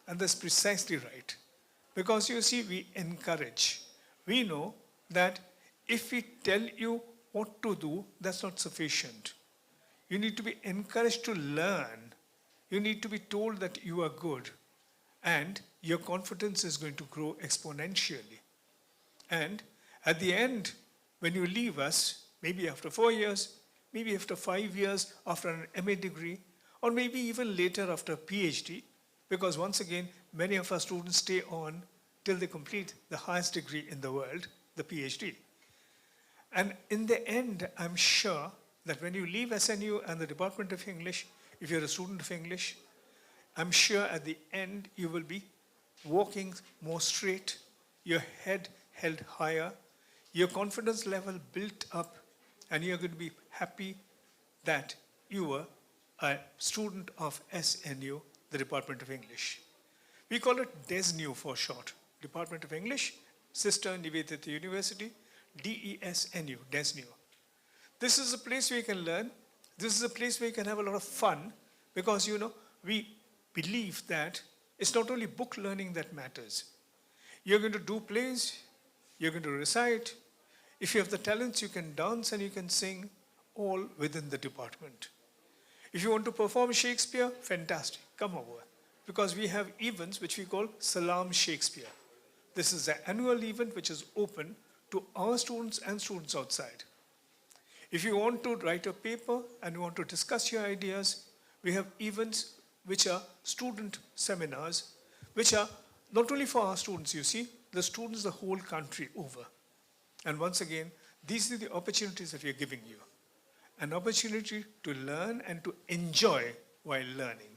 And that's precisely right. Because you see, we encourage. We know that if we tell you what to do, that's not sufficient. You need to be encouraged to learn. You need to be told that you are good. And your confidence is going to grow exponentially. And at the end, when you leave us, maybe after 4 years, maybe after 5 years, after an MA degree, or maybe even later after a PhD, because once again, many of our students stay on till they complete the highest degree in the world, the PhD. And in the end, I'm sure that when you leave SNU and the Department of English, if you're a student of English, I'm sure at the end you will be walking more straight, your head held higher, your confidence level built up, and you're going to be happy that you were a student of SNU, the Department of English. We call it DESNU for short. Department of English, Sister Nivedita University, DESNU, DESNU. This is a place where you can learn. This is a place where you can have a lot of fun because, you know, we believe that it's not only book learning that matters. You're going to do plays, you're going to recite. If you have the talents, you can dance and you can sing, all within the department. If you want to perform Shakespeare, fantastic, come over. Because we have events which we call Salam Shakespeare. This is an annual event which is open to our students and students outside. If you want to write a paper and you want to discuss your ideas, we have events which are student seminars, which are not only for our students, you see, the students the whole country over. And once again, these are the opportunities that we are giving you. An opportunity to learn and to enjoy while learning.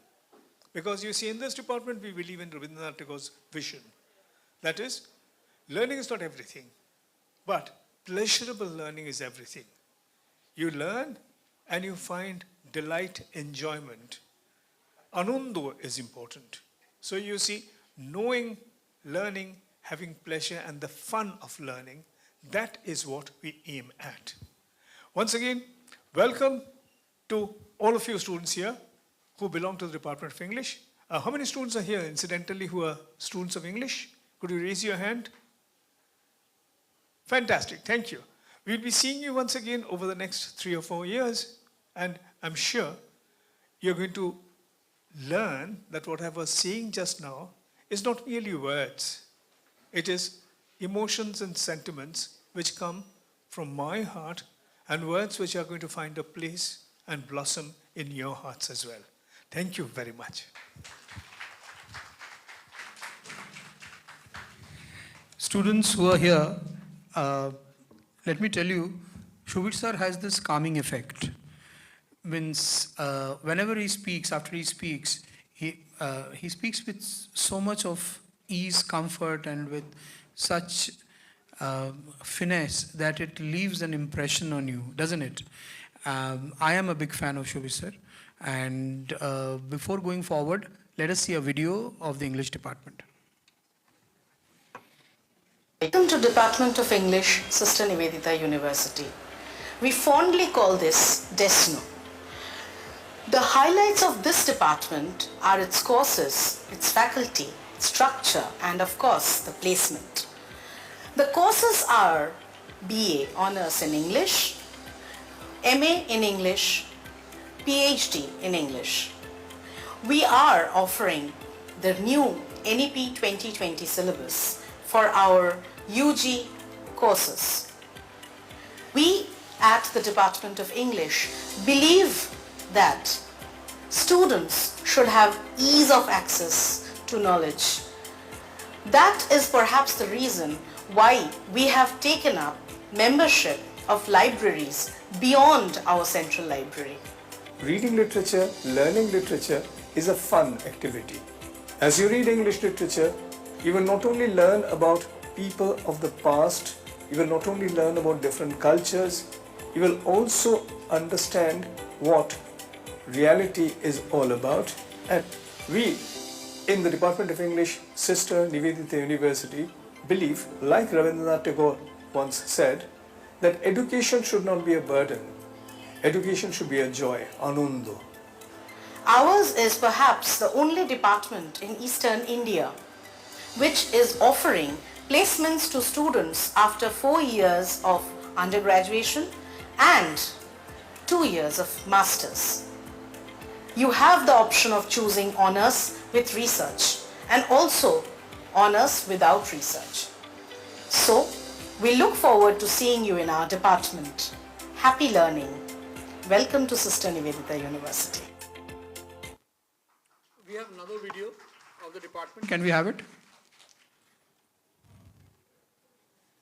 Because you see, in this department, we believe in Rabindranath Tagore's vision. That is, learning is not everything, but pleasurable learning is everything. You learn and you find delight, enjoyment. Anando is important. So you see, knowing, learning, having pleasure and the fun of learning, that is what we aim at. Once again, welcome to all of you students here who belong to the Department of English. How many students are here, incidentally, who are students of English? Could you raise your hand? Fantastic, thank you. We'll be seeing you once again over the next 3 or 4 years, and I'm sure you're going to learn that what I was saying just now is not merely words. It is emotions and sentiments which come from my heart and words which are going to find a place and blossom in your hearts as well. Thank you very much. Students who are here, let me tell you, Shobit sir has this calming effect. Means whenever he speaks, after he speaks, he speaks with so much of ease, comfort, and with such finesse that it leaves an impression on you, doesn't it? I am a big fan of Shobit sir. And before going forward, let us see a video of the English department. Welcome to Department of English, Sister Nivedita University. We fondly call this DESNU. The highlights of this department are its courses, its faculty, its structure, and of course, the placement. The courses are BA Honours in English, MA in English, PhD in English. We are offering the new NEP 2020 syllabus for our UG courses. We at the Department of English believe that students should have ease of access to knowledge. That is perhaps the reason why we have taken up membership of libraries beyond our central library. Reading literature, learning literature is a fun activity. As you read English literature, you will not only learn about people of the past, you will not only learn about different cultures, you will also understand what reality is all about. And we, in the Department of English, Sister Nivedita University, believe, like Rabindranath Tagore once said, that education should not be a burden. Education should be a joy, anundo. Ours is perhaps the only department in Eastern India which is offering placements to students after 4 years of undergraduation and 2 years of masters. You have the option of choosing honors with research and also honors without research. So, we look forward to seeing you in our department. Happy learning. Welcome to Sister Nivedita University. We have another video of the department. Can we have it?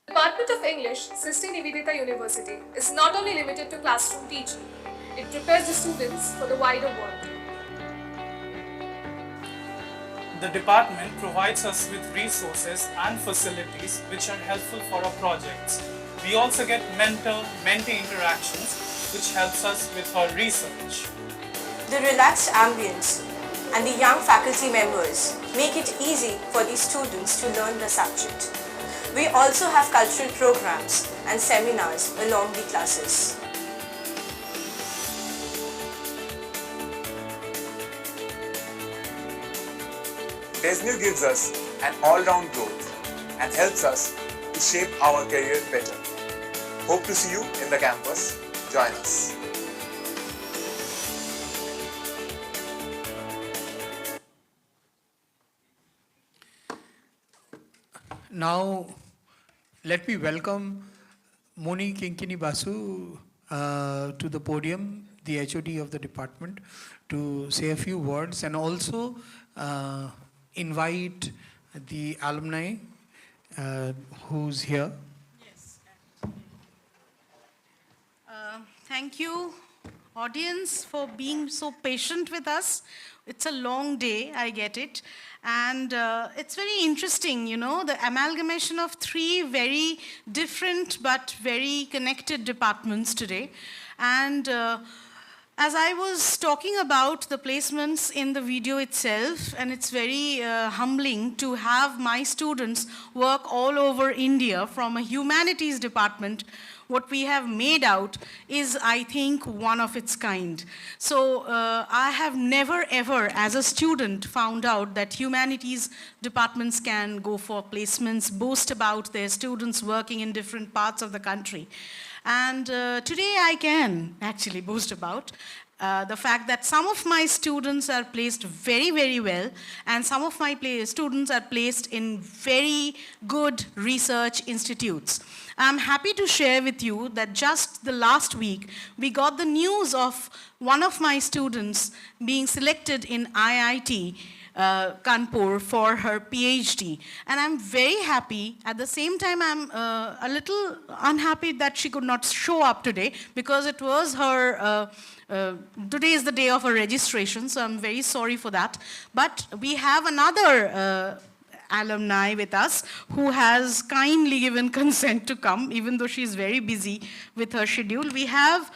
Department of English, Sister Nivedita University is not only limited to classroom teaching, it prepares the students for the wider world. The department provides us with resources and facilities which are helpful for our projects. We also get mentor-mentee interactions which helps us with our research. The relaxed ambience and the young faculty members make it easy for the students to learn the subject. We also have cultural programs and seminars along the classes. SNU gives us an all-round growth and helps us to shape our career better. Hope to see you in the campus. Join us. Now, let me welcome Moni Kinkini Basu to the podium, the HOD of the department, to say a few words and also invite the alumni who's here. Thank you, audience, for being so patient with us. It's a long day, I get it. And it's very interesting, you know, the amalgamation of three very different but very connected departments today. And as I was talking about the placements in the video itself, and it's very humbling to have my students work all over India from a humanities department. What we have made out is, I think, one of its kind. So I have never ever, as a student, found out that humanities departments can go for placements, boast about their students working in different parts of the country. And today I can actually boast about the fact that some of my students are placed very, very well, and some of my students are placed in very good research institutes. I'm happy to share with you that just the last week, we got the news of one of my students being selected in IIT Kanpur for her PhD. And I'm very happy. At the same time, I'm a little unhappy that she could not show up today because it was her, today is the day of her registration, so I'm very sorry for that. But we have another alumni with us who has kindly given consent to come, even though she's very busy with her schedule. We have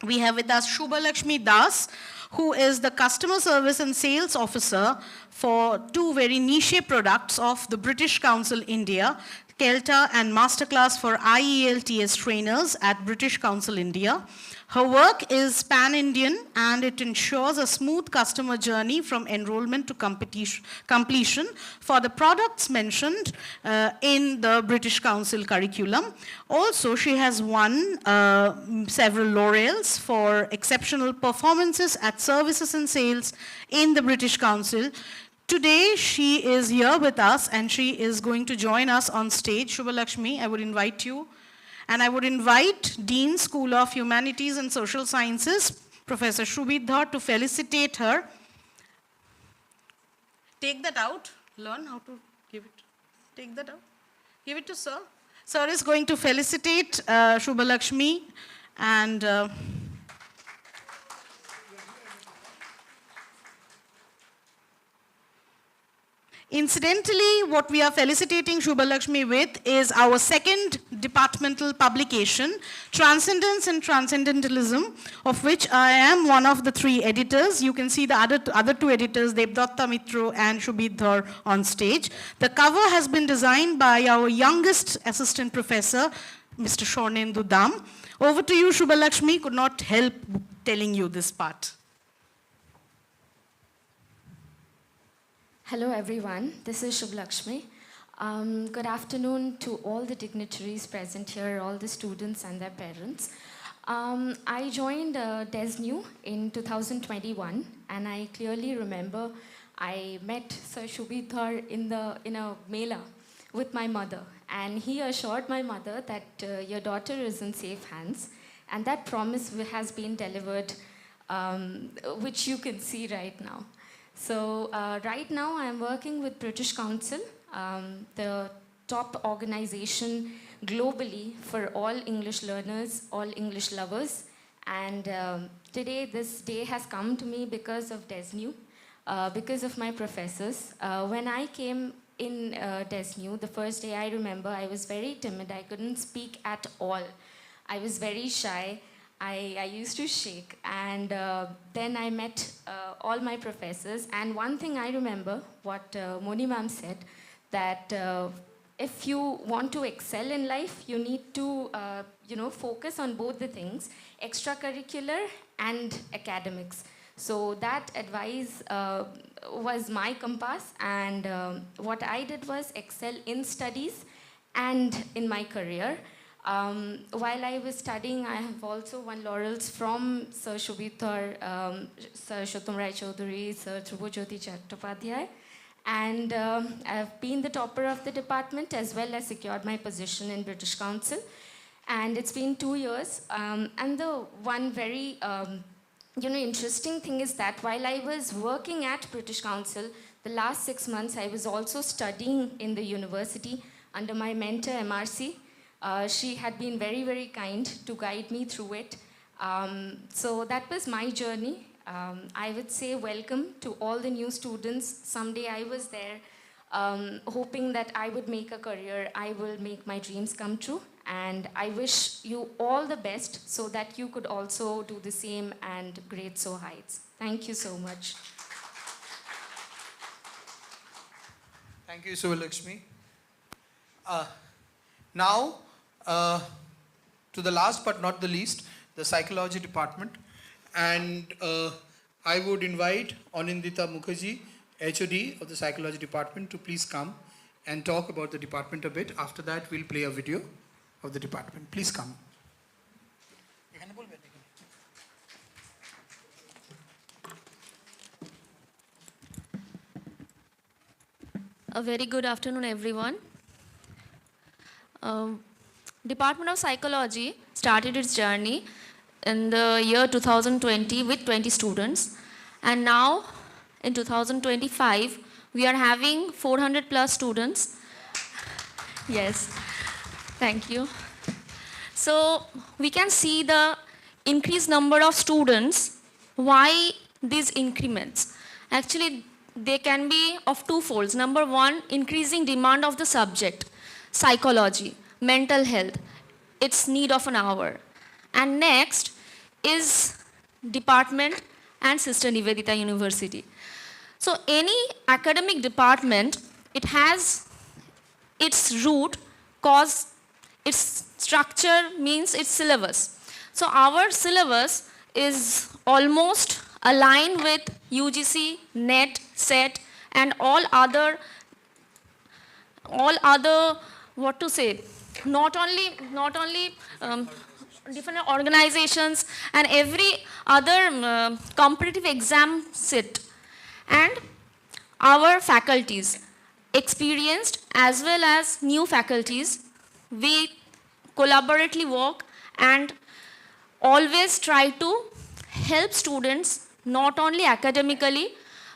with us Shubha Lakshmi Das, who is the Customer Service and Sales Officer for two very niche products of the British Council India, Kelta and Masterclass for IELTS trainers at British Council India. Her work is pan-Indian and it ensures a smooth customer journey from enrollment to completion for the products mentioned in the British Council curriculum. Also, she has won several laurels for exceptional performances at services and sales in the British Council. Today, she is here with us and she is going to join us on stage. Shubha Lakshmi, I would invite you. And I would invite Dean, School of Humanities and Social Sciences, Professor Shubhidhar, to felicitate her. Take that out. Learn how to give it. Take that out. Give it to Sir. Sir is going to felicitate Shubha Lakshmi and Incidentally, what we are felicitating Shubhalakshmi with is our second departmental publication, Transcendence and Transcendentalism, of which I am one of the 3 editors. You can see the other two editors, Devdatta Mitro and Shubhidhar, on stage. The cover has been designed by our youngest assistant professor, Mr. Shornendu Dam. Over to you, Shubhalakshmi. Could not help telling you this part. Hello everyone, this is Shubhalakshmi. Good afternoon to all the dignitaries present here, all the students and their parents. I joined SNU in 2021 and I clearly remember I met Sir Shubhidhar in a mela with my mother, and he assured my mother that your daughter is in safe hands, and that promise has been delivered, which you can see right now. So right now I'm working with British Council, the top organization globally for all English learners, all English lovers. And today, this day has come to me because of SNU, because of my professors. When I came in SNU, the first day I remember I was very timid. I couldn't speak at all. I was very shy. I used to shake, and then I met all my professors, and one thing I remember, what Moni ma'am said, that if you want to excel in life, you need to focus on both the things, extracurricular and academics. So that advice was my compass, and what I did was excel in studies and in my career. While I was studying, I have also won laurels from Sir Shubhidhar, Sir Shottam Rai Chaudhary, Sir Dhrubajyoti Chattopadhyay, and I have been the topper of the department as well as secured my position in British Council. And it's been 2 years. And the one very interesting thing is that while I was working at British Council, the last 6 months I was also studying in the university under my mentor MRC. She had been very, very kind to guide me through it. So that was my journey. I would say welcome to all the new students. Someday I was there hoping that I would make a career. I will make my dreams come true. And I wish you all the best so that you could also do the same and great so heights. Thank you so much. Thank you, Shubhalakshmi. Now, to the last but not the least, the psychology department. And I would invite Anindita Mukherjee, HOD of the psychology department, to please come and talk about the department a bit. After that, we'll play a video of the department. Please come. A very good afternoon, everyone. Department of Psychology started its journey in the year 2020 with 20 students, and now in 2025 we are having 400 plus students. Yes, thank you. So we can see the increased number of students. Why these increments? Actually, they can be of two folds. Number one, increasing demand of the subject, psychology, mental health, its need of an hour. And next is department and Sister Nivedita University. So any academic department, it has its root, cause its structure means its syllabus. So our syllabus is almost aligned with UGC, NET, SET, and all other, what to say, not only different organizations and every other competitive exam sit. And our faculties, experienced as well as new faculties, we collaboratively work and always try to help students not only academically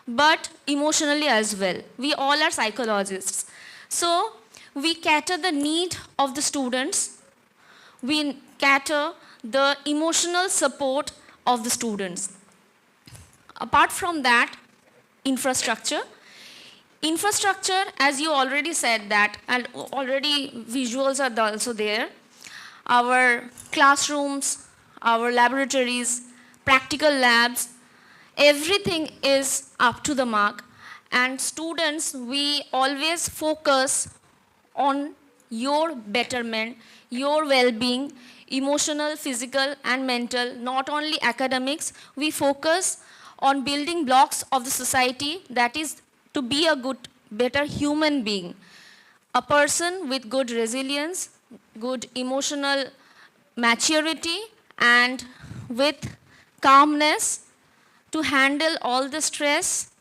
but emotionally as well. We all are psychologists. So we cater the need of the students. We cater the emotional support of the students. Apart from that, infrastructure. Infrastructure, as you already said that, and already visuals are also there. Our classrooms, our laboratories, practical labs, everything is up to the mark. And students, we always focus on your betterment, your well-being, emotional, physical, and mental, not only academics. We focus on building blocks of the society, that is to be a good, better human being. A person with good resilience, good emotional maturity, and with calmness to handle all the stress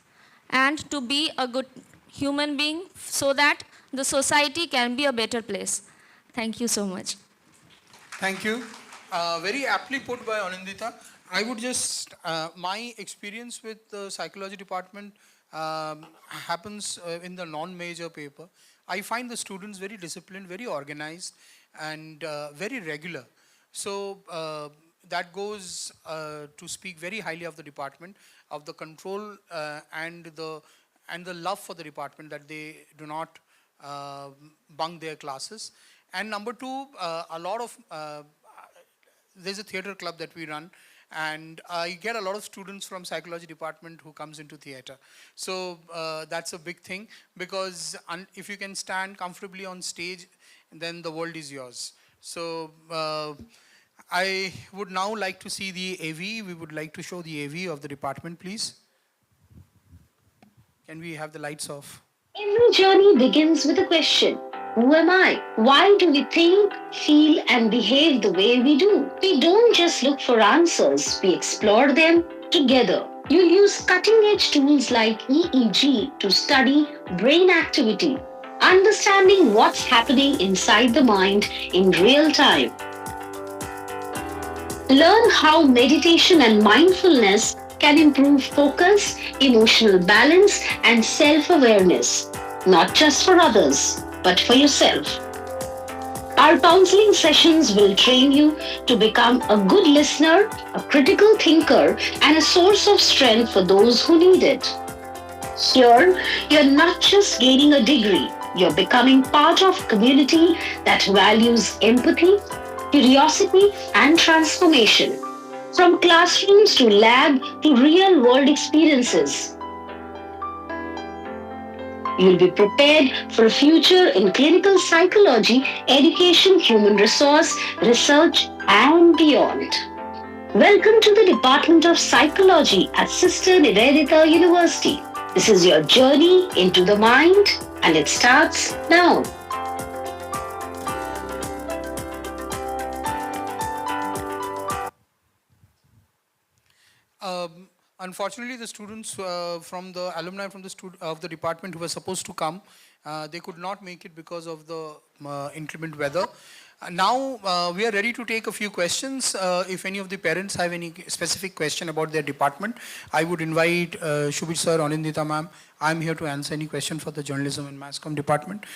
and to be a good human being so that the society can be a better place. Thank you so much. Thank you. Very aptly put by Anindita. I would just, my experience with the psychology department happens in the non-major paper. I find the students very disciplined, very organized, and very regular. So that goes to speak very highly of the department, of the control and the love for the department, that they do not bunk their classes. And number two, a lot of there's a theater club that we run, and I get a lot of students from psychology department who comes into theater. So that's a big thing, because if you can stand comfortably on stage, then the world is yours. So I would now like to see the AV. We would like to show the AV of the department, please. Can we have the lights off? Every journey begins with a question. Who am I? Why do we think, feel, and behave the way we do? We don't just look for answers, we explore them together. You'll use cutting-edge tools like EEG to study brain activity, understanding what's happening inside the mind in real time. Learn how meditation and mindfulness can improve focus, emotional balance, and self-awareness, not just for others, but for yourself. Our counseling sessions will train you to become a good listener, a critical thinker, and a source of strength for those who need it. Here, you're not just gaining a degree, you're becoming part of a community that values empathy, curiosity, and transformation. From classrooms to lab to real world experiences, you'll be prepared for a future in clinical psychology, education, human resource, research, and beyond. Welcome to the Department of Psychology at Sister Nivedita University. This is your journey into the mind, and it starts now. Unfortunately, the students from the alumni from of the department who were supposed to come, they could not make it because of the inclement weather. Now we are ready to take a few questions. If any of the parents have any specific question about their department, I would invite Shubhit sir, Anindita ma'am. I'm here to answer any question for the journalism and mass comm department.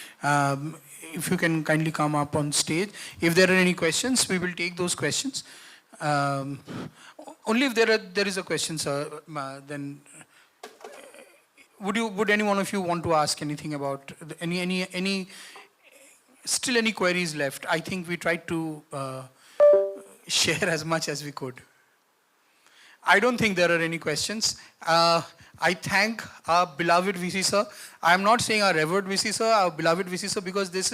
If you can kindly come up on stage. If there are any questions, we will take those questions. Only if there is a question, sir, then would any one of you want to ask anything about still any queries left? I think we tried to share as much as we could. I don't think there are any questions. I thank our beloved VC sir. I am not saying our revered VC sir, our beloved VC sir, because this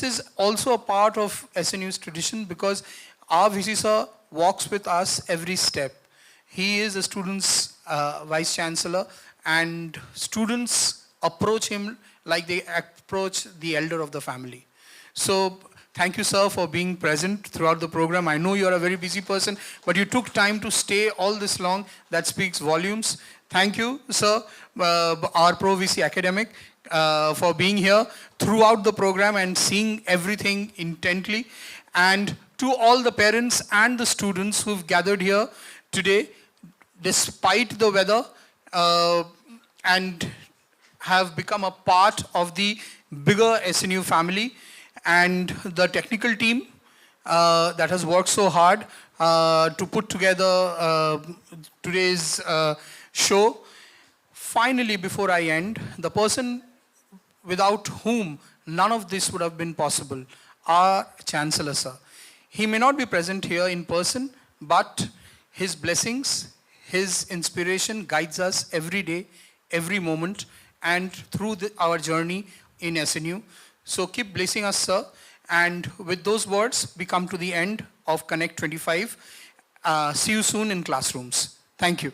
is also a part of SNU's tradition, because our VC sir walks with us every step. He is a student's vice chancellor, and students approach him like they approach the elder of the family. So thank you, sir, for being present throughout the program. I know you are a very busy person, but you took time to stay all this long. That speaks volumes. Thank you, sir, our Pro VC academic, for being here throughout the program and seeing everything intently. And to all the parents and the students who've gathered here today, despite the weather, and have become a part of the bigger SNU family, and the technical team that has worked so hard to put together today's show. Finally, before I end, the person without whom none of this would have been possible, our Chancellor, sir. He may not be present here in person, but his blessings, his inspiration guides us every day, every moment, and through our journey in SNU. So keep blessing us, sir. And with those words, we come to the end of Connect'25. See you soon in classrooms. Thank you.